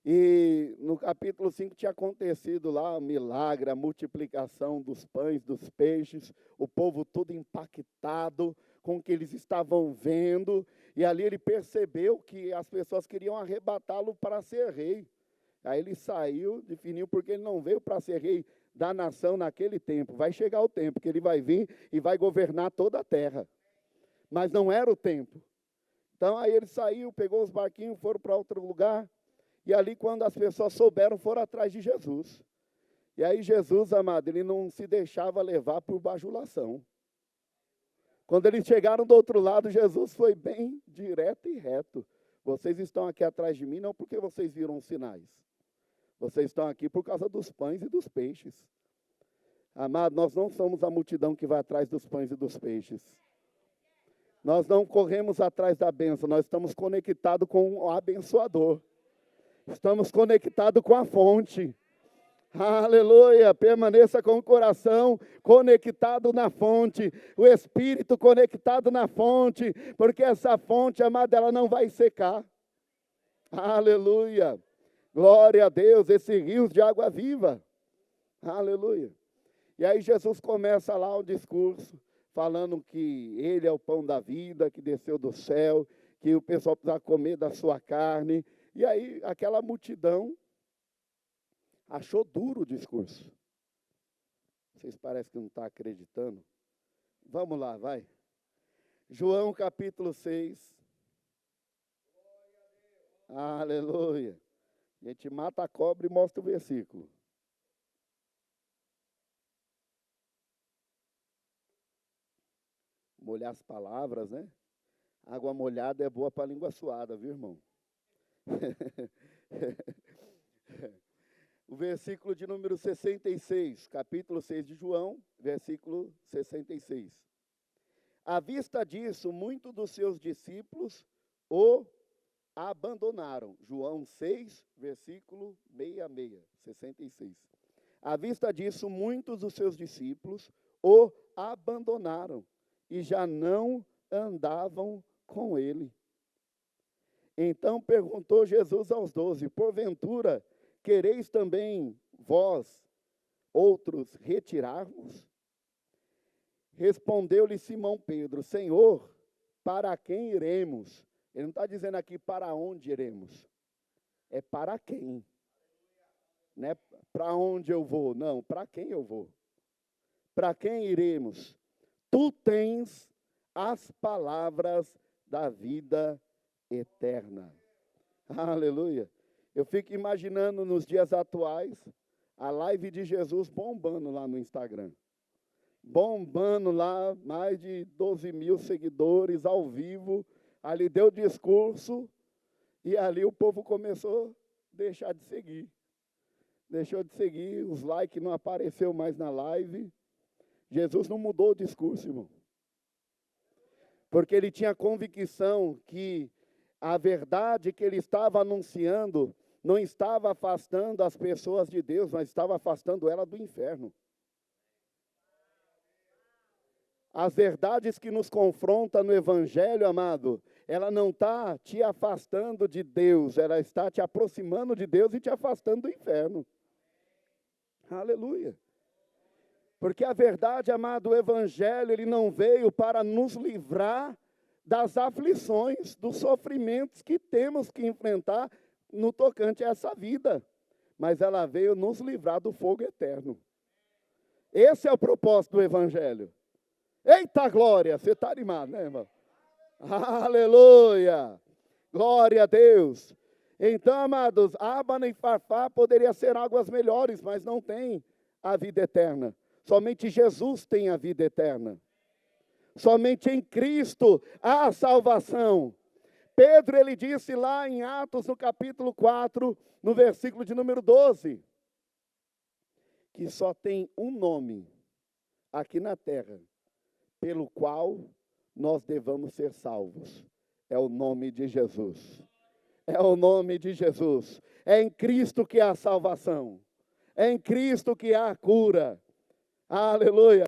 e no capítulo 5 tinha acontecido lá o milagre, a multiplicação dos pães, dos peixes, o povo todo impactado com o que eles estavam vendo, e ali ele percebeu que as pessoas queriam arrebatá-lo para ser rei. Aí ele saiu, definiu, porque ele não veio para ser rei da nação naquele tempo. Vai chegar o tempo que ele vai vir e vai governar toda a terra. Mas não era o tempo. Então aí ele saiu, pegou os barquinhos, foram para outro lugar. E ali, quando as pessoas souberam, foram atrás de Jesus. E aí Jesus, amado, ele não se deixava levar por bajulação. Quando eles chegaram do outro lado, Jesus foi bem direto e reto. Vocês estão aqui atrás de mim não porque vocês viram os sinais. Vocês estão aqui por causa dos pães e dos peixes. Amado, nós não somos a multidão que vai atrás dos pães e dos peixes. Nós não corremos atrás da bênção, nós estamos conectados com o abençoador. Estamos conectados com a fonte. Aleluia, permaneça com o coração conectado na fonte, o espírito conectado na fonte, porque essa fonte, amada, ela não vai secar. Aleluia, glória a Deus, esse rio de água viva. Aleluia. E aí Jesus começa lá o discurso, falando que ele é o pão da vida, que desceu do céu, que o pessoal precisa comer da sua carne. E aí, aquela multidão achou duro o discurso. Vocês parecem que não estão acreditando. Vamos lá, vai. João capítulo 6. Aleluia. A gente mata a cobra e mostra o versículo. Molhar as palavras, né? Água molhada é boa para a língua suada, viu, irmão? O versículo de número 66, capítulo 6 de João, versículo 66. À vista disso, muitos dos seus discípulos o abandonaram. João 6, versículo 66. À vista disso, muitos dos seus discípulos o abandonaram e já não andavam com ele. Então perguntou Jesus aos 12, porventura, quereis também vós, outros, retirar-vos? Respondeu-lhe Simão Pedro, Senhor, para quem iremos? Ele não está dizendo aqui para onde iremos, é para quem. Não é para onde eu vou, não, para quem eu vou. Para quem iremos? Tu tens as palavras da vida eterna. Aleluia. Eu fico imaginando nos dias atuais a live de Jesus bombando lá no Instagram. Bombando lá, mais de 12 mil seguidores ao vivo. Ali deu discurso e ali o povo começou a deixar de seguir. Deixou de seguir, os likes não apareceu mais na live. Jesus não mudou o discurso, irmão. Porque ele tinha convicção que a verdade que ele estava anunciando não estava afastando as pessoas de Deus, mas estava afastando ela do inferno. As verdades que nos confrontam no Evangelho, amado, ela não está te afastando de Deus, ela está te aproximando de Deus e te afastando do inferno. Aleluia. Porque a verdade, amado, o Evangelho, ele não veio para nos livrar das aflições, dos sofrimentos que temos que enfrentar no tocante a essa vida. Mas ela veio nos livrar do fogo eterno. Esse é o propósito do Evangelho. Eita glória, você está animado, né, irmão? Aleluia! Glória a Deus! Então, amados, Abana e Farfá poderia ser águas melhores, mas não tem a vida eterna. Somente Jesus tem a vida eterna. Somente em Cristo há a salvação. Pedro, ele disse lá em Atos, no capítulo 4, no versículo de número 12, que só tem um nome aqui na terra, pelo qual nós devamos ser salvos. É o nome de Jesus. É o nome de Jesus. É em Cristo que há a salvação. É em Cristo que há a cura. Aleluia.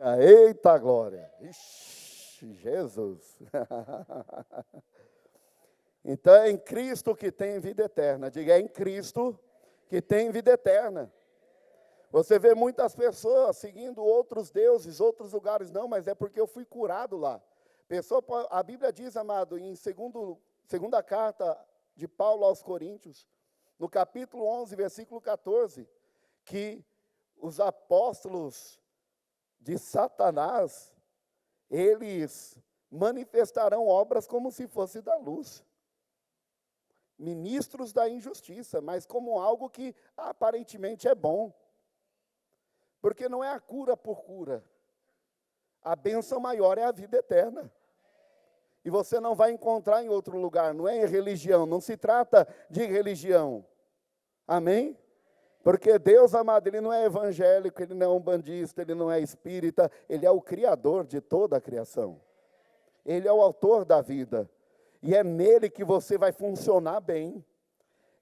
Aleluia. Eita glória. Ixi, Jesus. Então é em Cristo que tem vida eterna. Diga, é em Cristo que tem vida eterna. Você vê muitas pessoas seguindo outros deuses, outros lugares. Não, mas é porque eu fui curado lá. A Bíblia diz, amado, em segunda carta de Paulo aos Coríntios, no capítulo 11, versículo 14, que os apóstolos de Satanás, eles manifestarão obras como se fosse da luz. Ministros da injustiça, mas como algo que aparentemente é bom. Porque não é a cura por cura. A bênção maior é a vida eterna. E você não vai encontrar em outro lugar, não é em religião, não se trata de religião. Amém? Porque Deus, amado, Ele não é evangélico, Ele não é umbandista, Ele não é espírita, Ele é o Criador de toda a criação. Ele é o autor da vida. E é nele que você vai funcionar bem.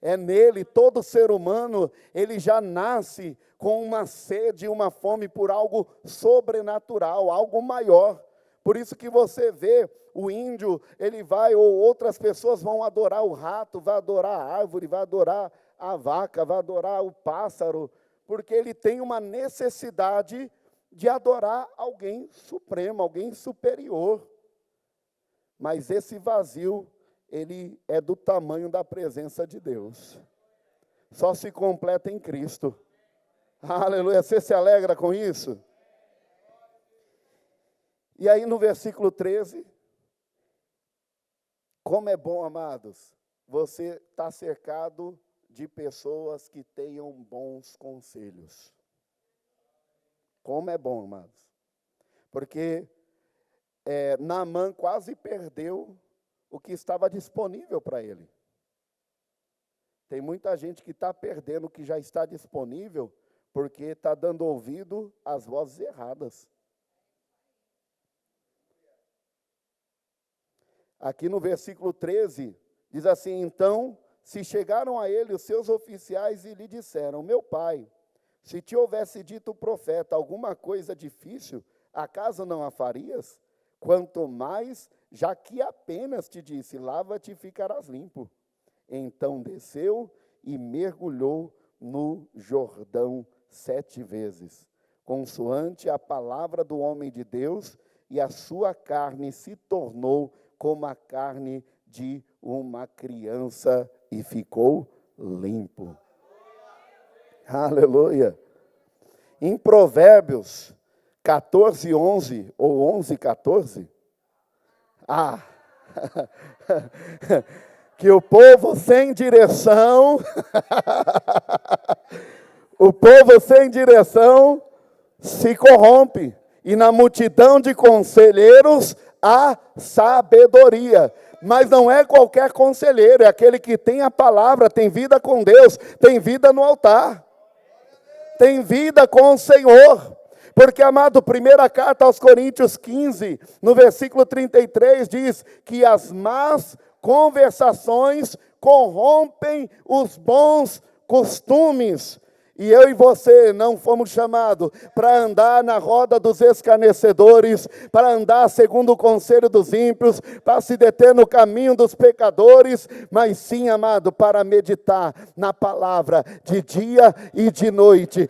É nele, todo ser humano, ele já nasce com uma sede, uma fome por algo sobrenatural, algo maior. Por isso que você vê o índio, ele vai, ou outras pessoas vão adorar o rato, vai adorar a árvore, vai adorar a vaca, vai adorar o pássaro, porque ele tem uma necessidade de adorar alguém supremo, alguém superior. Mas esse vazio, ele é do tamanho da presença de Deus. Só se completa em Cristo. Aleluia, você se alegra com isso? E aí no versículo 13, como é bom, amados, você está cercado de pessoas que tenham bons conselhos. Como é bom, amados. Porque Naamã quase perdeu o que estava disponível para ele. Tem muita gente que está perdendo o que já está disponível, porque está dando ouvido às vozes erradas. Aqui no versículo 13, diz assim, então, se chegaram a ele os seus oficiais e lhe disseram, meu pai, se te houvesse dito o profeta alguma coisa difícil, acaso não a farias? Quanto mais, já que apenas te disse, lava-te e ficarás limpo. Então desceu e mergulhou no Jordão 7 vezes, consoante a palavra do homem de Deus, e a sua carne se tornou como a carne de uma criança, e ficou limpo. Aleluia. Em Provérbios 14:11 ou 11:14, que o povo sem direção, o povo sem direção se corrompe, e na multidão de conselheiros há sabedoria. Mas não é qualquer conselheiro, é aquele que tem a palavra, tem vida com Deus, tem vida no altar, tem vida com o Senhor. Porque, amado, primeira carta aos Coríntios 15, no versículo 33, diz que as más conversações corrompem os bons costumes. E eu e você não fomos chamados para andar na roda dos escarnecedores, para andar segundo o conselho dos ímpios, para se deter no caminho dos pecadores, mas sim, amado, para meditar na palavra de dia e de noite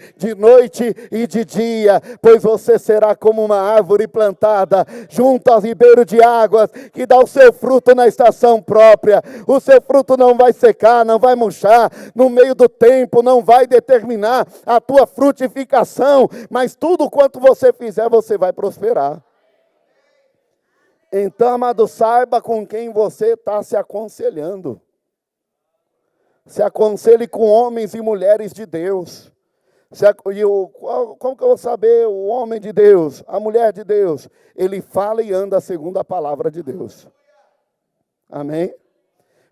e de dia, pois você será como uma árvore plantada junto ao ribeiro de águas, que dá o seu fruto na estação própria. O seu fruto não vai secar, não vai murchar, no meio do tempo não vai determinar a tua frutificação, mas tudo quanto você fizer, você vai prosperar. Então, amado, saiba com quem você está se aconselhando. Se aconselhe com homens e mulheres de Deus. Como que eu vou saber o homem de Deus, a mulher de Deus? Ele fala e anda segundo a palavra de Deus. Amém?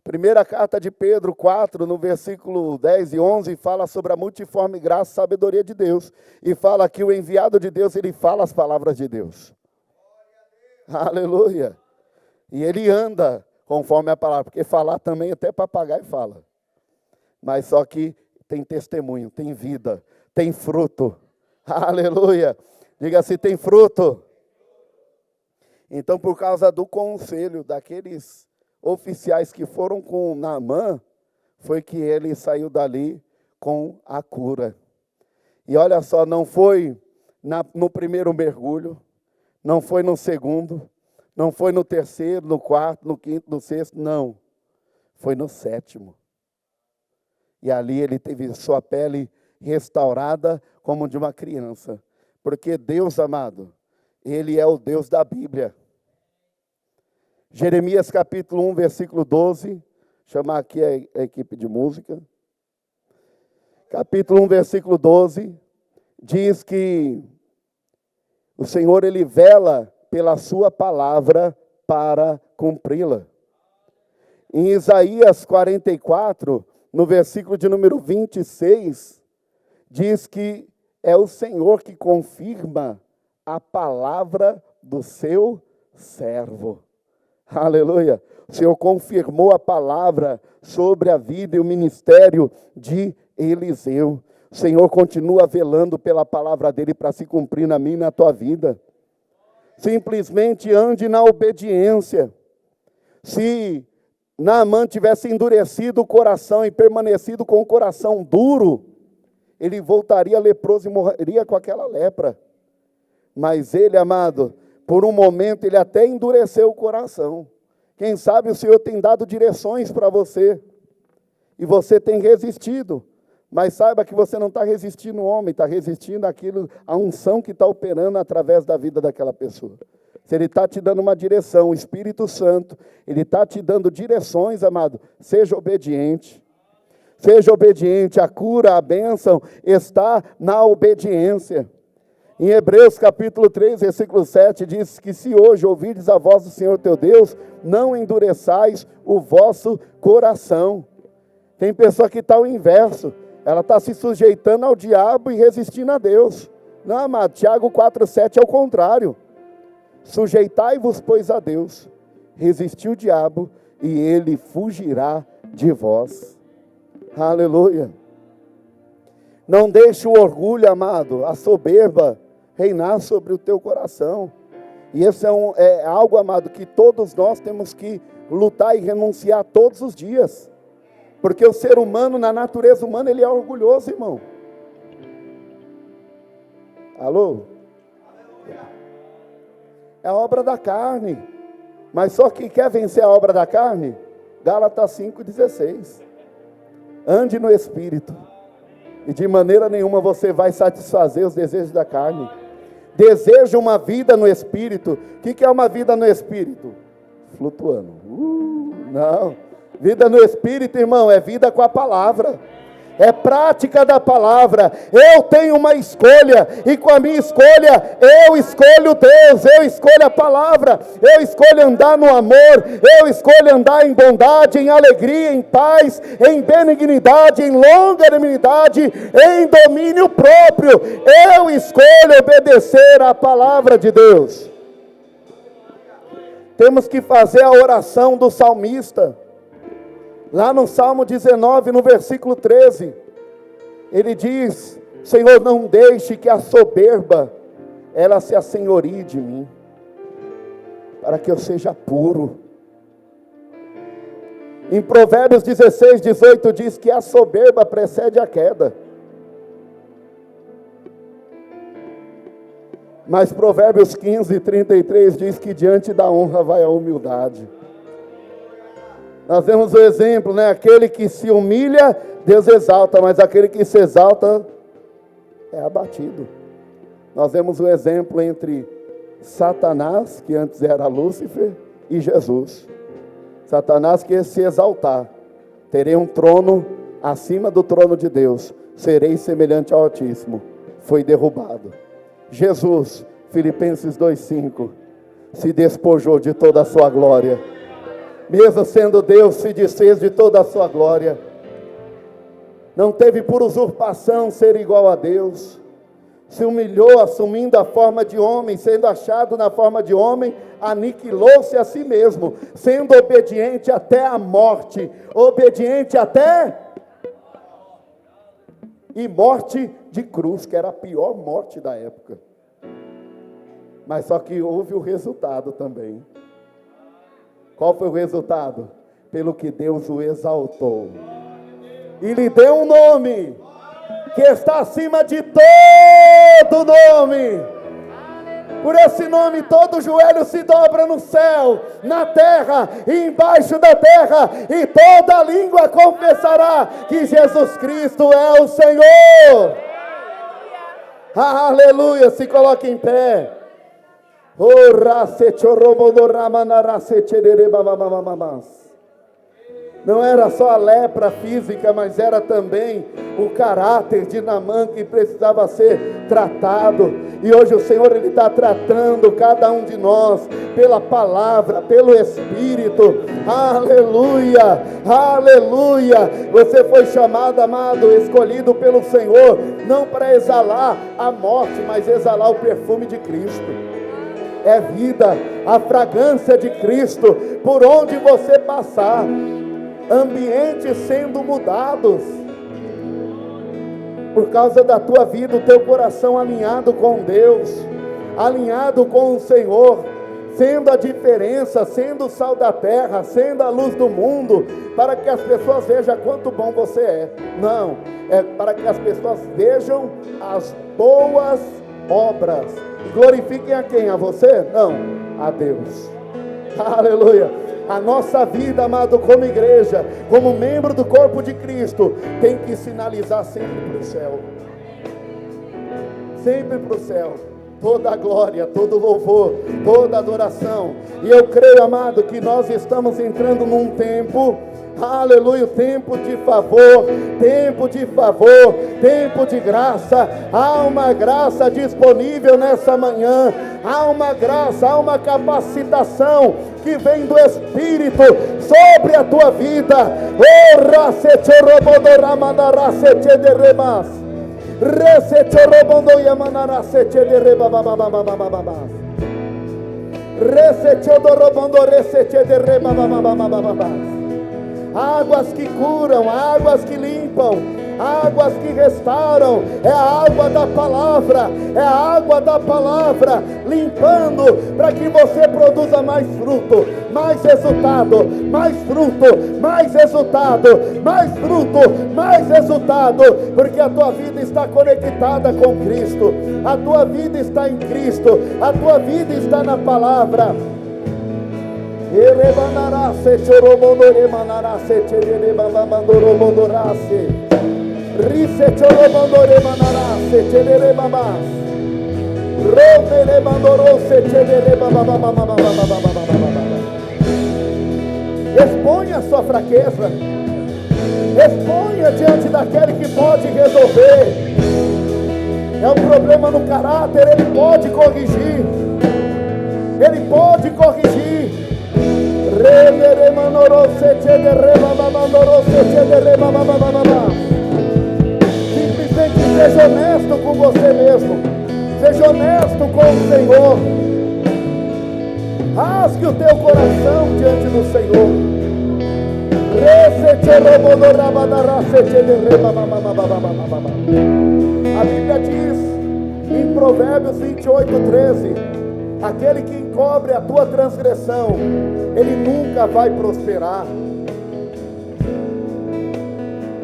Primeira carta de Pedro 4, no versículo 10 e 11, fala sobre a multiforme graça e sabedoria de Deus. E fala que o enviado de Deus, ele fala as palavras de Deus. Aleluia. E ele anda conforme a palavra, porque falar também até papagaio fala. Mas só que tem testemunho, tem vida, tem fruto. Aleluia. Diga assim, tem fruto. Então, por causa do conselho daqueles oficiais que foram com Naamã, foi que ele saiu dali com a cura. E olha só, não foi no primeiro mergulho, não foi no segundo, não foi no terceiro, no quarto, no quinto, no sexto, não. Foi no sétimo. E ali ele teve sua pele restaurada como de uma criança. Porque Deus, amado, Ele é o Deus da Bíblia. Jeremias capítulo 1, versículo 12. Chamar aqui a equipe de música. Capítulo 1, versículo 12. Diz que o Senhor, Ele vela pela sua palavra para cumpri-la. Em Isaías 44, no versículo de número 26, diz que é o Senhor que confirma a palavra do seu servo. Aleluia. O Senhor confirmou a palavra sobre a vida e o ministério de Eliseu. O Senhor continua velando pela palavra dele para se cumprir na minha e na tua vida. Simplesmente ande na obediência. Se Naamã tivesse endurecido o coração e permanecido com o coração duro, ele voltaria leproso e morreria com aquela lepra. Mas ele, amado, por um momento ele até endureceu o coração. Quem sabe o Senhor tem dado direções para você. E você tem resistido. Mas saiba que você não está resistindo ao homem, está resistindo à unção que está operando através da vida daquela pessoa. Se Ele está te dando uma direção, o Espírito Santo, Ele está te dando direções, amado, seja obediente. Seja obediente, a cura, a bênção está na obediência. Em Hebreus capítulo 3, versículo 7, diz que se hoje ouvirdes a voz do Senhor teu Deus, não endureçais o vosso coração. Tem pessoa que está ao inverso, ela está se sujeitando ao diabo e resistindo a Deus. Não, amado, Tiago 4,7 é o contrário. Sujeitai-vos, pois, a Deus, resisti o diabo e ele fugirá de vós. Aleluia. Não deixe o orgulho, amado, a soberba reinar sobre o teu coração. E isso é algo, amado, que todos nós temos que lutar e renunciar todos os dias. Porque o ser humano, na natureza humana, ele é orgulhoso, irmão. Alô? É a obra da carne. Mas só quem quer vencer a obra da carne? Gálatas 5,16. Ande no Espírito. E de maneira nenhuma você vai satisfazer os desejos da carne. Deseja uma vida no Espírito. O que é uma vida no Espírito? Flutuando. Não. Vida no Espírito, irmão, é vida com a palavra. é prática da palavra. Eu tenho uma escolha, e com a minha escolha, eu escolho Deus, eu escolho a palavra, eu escolho andar no amor, eu escolho andar em bondade, em alegria, em paz, em benignidade, em longanimidade, em domínio próprio. Eu escolho obedecer à palavra de Deus. Temos que fazer a oração do salmista. Lá no Salmo 19, no versículo 13, ele diz: Senhor, não deixe que a soberba, ela se assenhorie de mim, para que eu seja puro. Em Provérbios 16, 18 diz que a soberba precede a queda. Mas Provérbios 15, 33 diz que diante da honra vai a humildade. Nós vemos o exemplo, né? Aquele que se humilha, Deus exalta, mas aquele que se exalta é abatido. Nós vemos o exemplo entre Satanás, que antes era Lúcifer, e Jesus. Satanás quer se exaltar. Terei um trono acima do trono de Deus. Serei semelhante ao Altíssimo. Foi derrubado. Jesus, Filipenses 2,5, se despojou de toda a sua glória. Mesmo sendo Deus, se desfez de toda a sua glória. Não teve por usurpação ser igual a Deus. Se humilhou, assumindo a forma de homem, sendo achado na forma de homem, aniquilou-se a si mesmo, sendo obediente até a morte, obediente até e morte de cruz, que era a pior morte da época. Mas só que houve o resultado também. Qual foi o resultado? Pelo que Deus o exaltou e lhe deu um nome que está acima de todo nome. Por esse nome todo joelho se dobra no céu, na terra e embaixo da terra, e toda língua confessará que Jesus Cristo é o Senhor. Aleluia. Se coloque em pé. Não era só a lepra física, mas era também o caráter de Naamã que precisava ser tratado. E hoje o Senhor, Ele está tratando cada um de nós pela palavra, pelo Espírito. Aleluia, aleluia. Você foi chamado, amado, escolhido pelo Senhor, não para exalar a morte, mas exalar o perfume de Cristo. É vida, a fragrância de Cristo, por onde você passar. Ambientes sendo mudados, por causa da tua vida, o teu coração alinhado com Deus, alinhado com o Senhor, sendo a diferença, sendo o sal da terra, sendo a luz do mundo, para que as pessoas vejam quanto bom você é. Não, é para que as pessoas vejam as boas obras. E glorifiquem a quem? A você? Não, a Deus. Aleluia. A nossa vida, amado, como igreja, como membro do corpo de Cristo, tem que sinalizar sempre para o céu. Sempre para o céu. Toda a glória, todo louvor, toda adoração. E eu creio, amado, que nós estamos entrando num tempo, aleluia, tempo de favor, tempo de favor, tempo de graça. Há uma graça disponível nessa manhã, há uma graça, há uma capacitação que vem do Espírito sobre a tua vida. Águas que curam, águas que limpam, águas que restauram. É a água da palavra, é a água da palavra limpando, para que você produza mais fruto, mais resultado, mais fruto, mais resultado, mais fruto, mais resultado, porque a tua vida está conectada com Cristo, a tua vida está em Cristo, a tua vida está na palavra. Exponha a sua fraqueza, exponha venha diante daquele que pode resolver. É um problema no caráter, Ele pode corrigir. Ele pode corrigir. Simplesmente seja honesto com você mesmo. Seja honesto com o Senhor. Rasgue o teu coração diante do Senhor. A Bíblia diz em Provérbios 28:13: aquele que encobre a tua transgressão, ele nunca vai prosperar.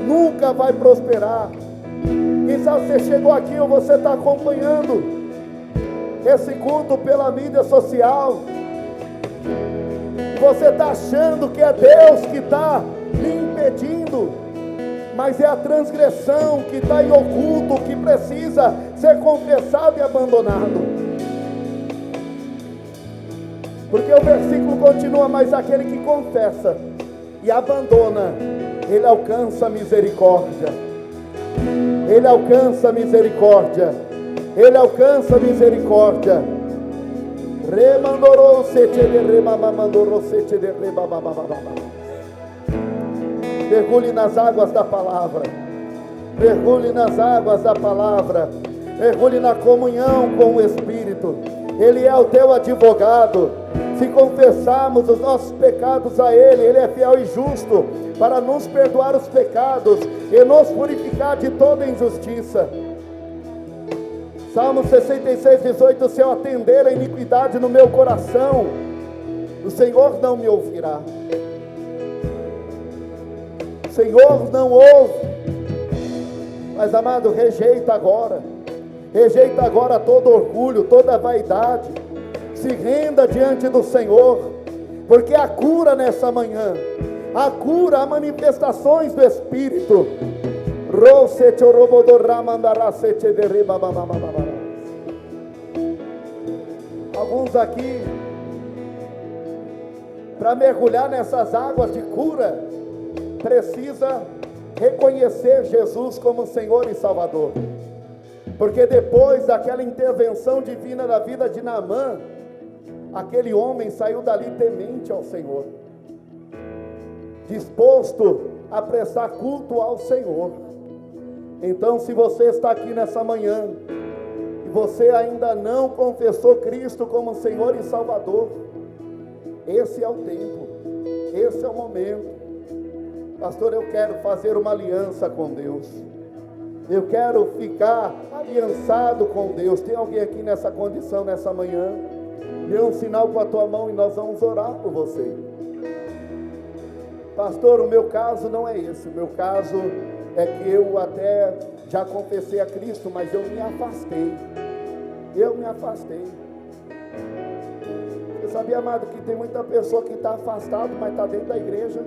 Nunca vai prosperar. Quem sabe você chegou aqui ou você está acompanhando esse culto pela mídia social. Você está achando que é Deus que está lhe impedindo, mas é a transgressão que está em oculto, que precisa ser confessado e abandonado. Porque o versículo continua: mas aquele que confessa e abandona, ele alcança misericórdia. Ele alcança misericórdia. Ele alcança misericórdia. Mergulhe nas águas da palavra. Mergulhe nas águas da palavra. Mergulhe na comunhão com o Espírito. Ele é o teu advogado. Se confessarmos os nossos pecados a Ele, Ele é fiel e justo para nos perdoar os pecados e nos purificar de toda injustiça. Salmo 66:18: se eu atender a iniquidade no meu coração, o Senhor não me ouvirá. O Senhor não ouve. Mas, amado, rejeita agora todo orgulho, toda vaidade. Se renda diante do Senhor, porque a cura nessa manhã, a cura, há manifestações do Espírito. Alguns aqui, para mergulhar nessas águas de cura, precisa reconhecer Jesus como Senhor e Salvador. Porque depois daquela intervenção divina na vida de Naamã, aquele homem saiu dali temente ao Senhor, disposto a prestar culto ao Senhor. Então, se você está aqui nessa manhã e você ainda não confessou Cristo como Senhor e Salvador, esse é o tempo, esse é o momento. Pastor, eu quero fazer uma aliança com Deus. Eu quero ficar aliançado com Deus. Tem alguém aqui nessa condição nessa manhã? Dê um sinal com a tua mão e nós vamos orar por você. Pastor, o meu caso não é esse. O meu caso é que eu até já confessei a Cristo, mas eu me afastei. Você sabia, amado, que tem muita pessoa que está afastado, mas está dentro da igreja,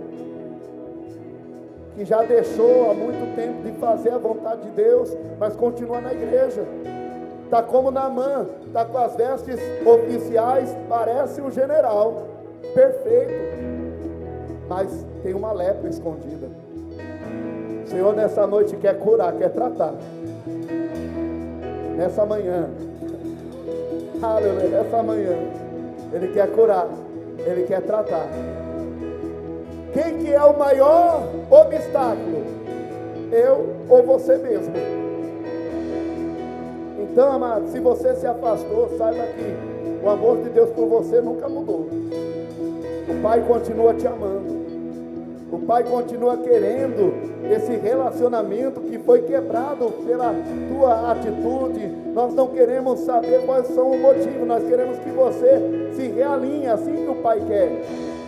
que já deixou há muito tempo de fazer a vontade de Deus, mas continua na igreja. Está como Naamã, está com as vestes oficiais, parece um general, perfeito, mas tem uma lepra escondida. O Senhor nessa noite quer curar, quer tratar. Nessa manhã, aleluia, nessa manhã, Ele quer curar, Ele quer tratar. Quem que é o maior obstáculo? Eu ou você mesmo? Então, amado, se você se afastou, saiba que o amor de Deus por você nunca mudou. O Pai continua te amando. O Pai continua querendo esse relacionamento que foi quebrado pela tua atitude. Nós não queremos saber quais são os motivos. Nós queremos que você se realinhe assim que o Pai quer.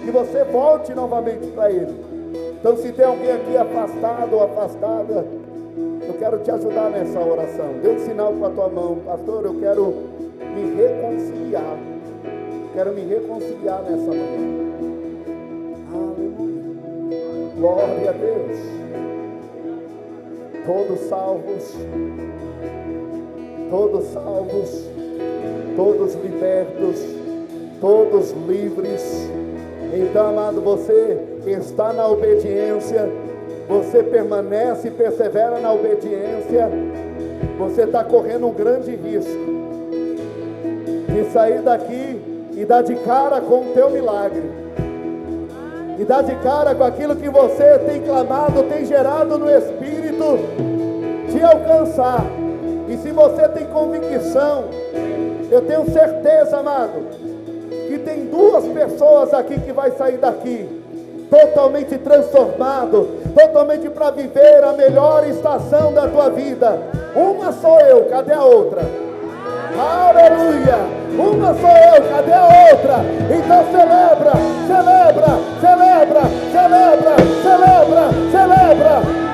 Que você volte novamente para Ele. Então, se tem alguém aqui afastado ou afastada, eu quero te ajudar nessa oração. Dê um sinal com a tua mão. Pastor, eu quero me reconciliar. Quero me reconciliar nessa manhã. Aleluia. Glória a Deus. Todos salvos. Todos salvos. Todos libertos. Todos livres. Então, amado, você está na obediência, você permanece e persevera na obediência, você está correndo um grande risco de sair daqui e dar de cara com o teu milagre, e dar de cara com aquilo que você tem clamado, tem gerado no Espírito, te alcançar. E se você tem convicção, eu tenho certeza, amado, que tem duas pessoas aqui que vai sair daqui totalmente transformado, totalmente para viver a melhor estação da tua vida. Uma sou eu, cadê a outra? Aleluia! Uma sou eu, cadê a outra? Então celebra, celebra, celebra, celebra, celebra, celebra.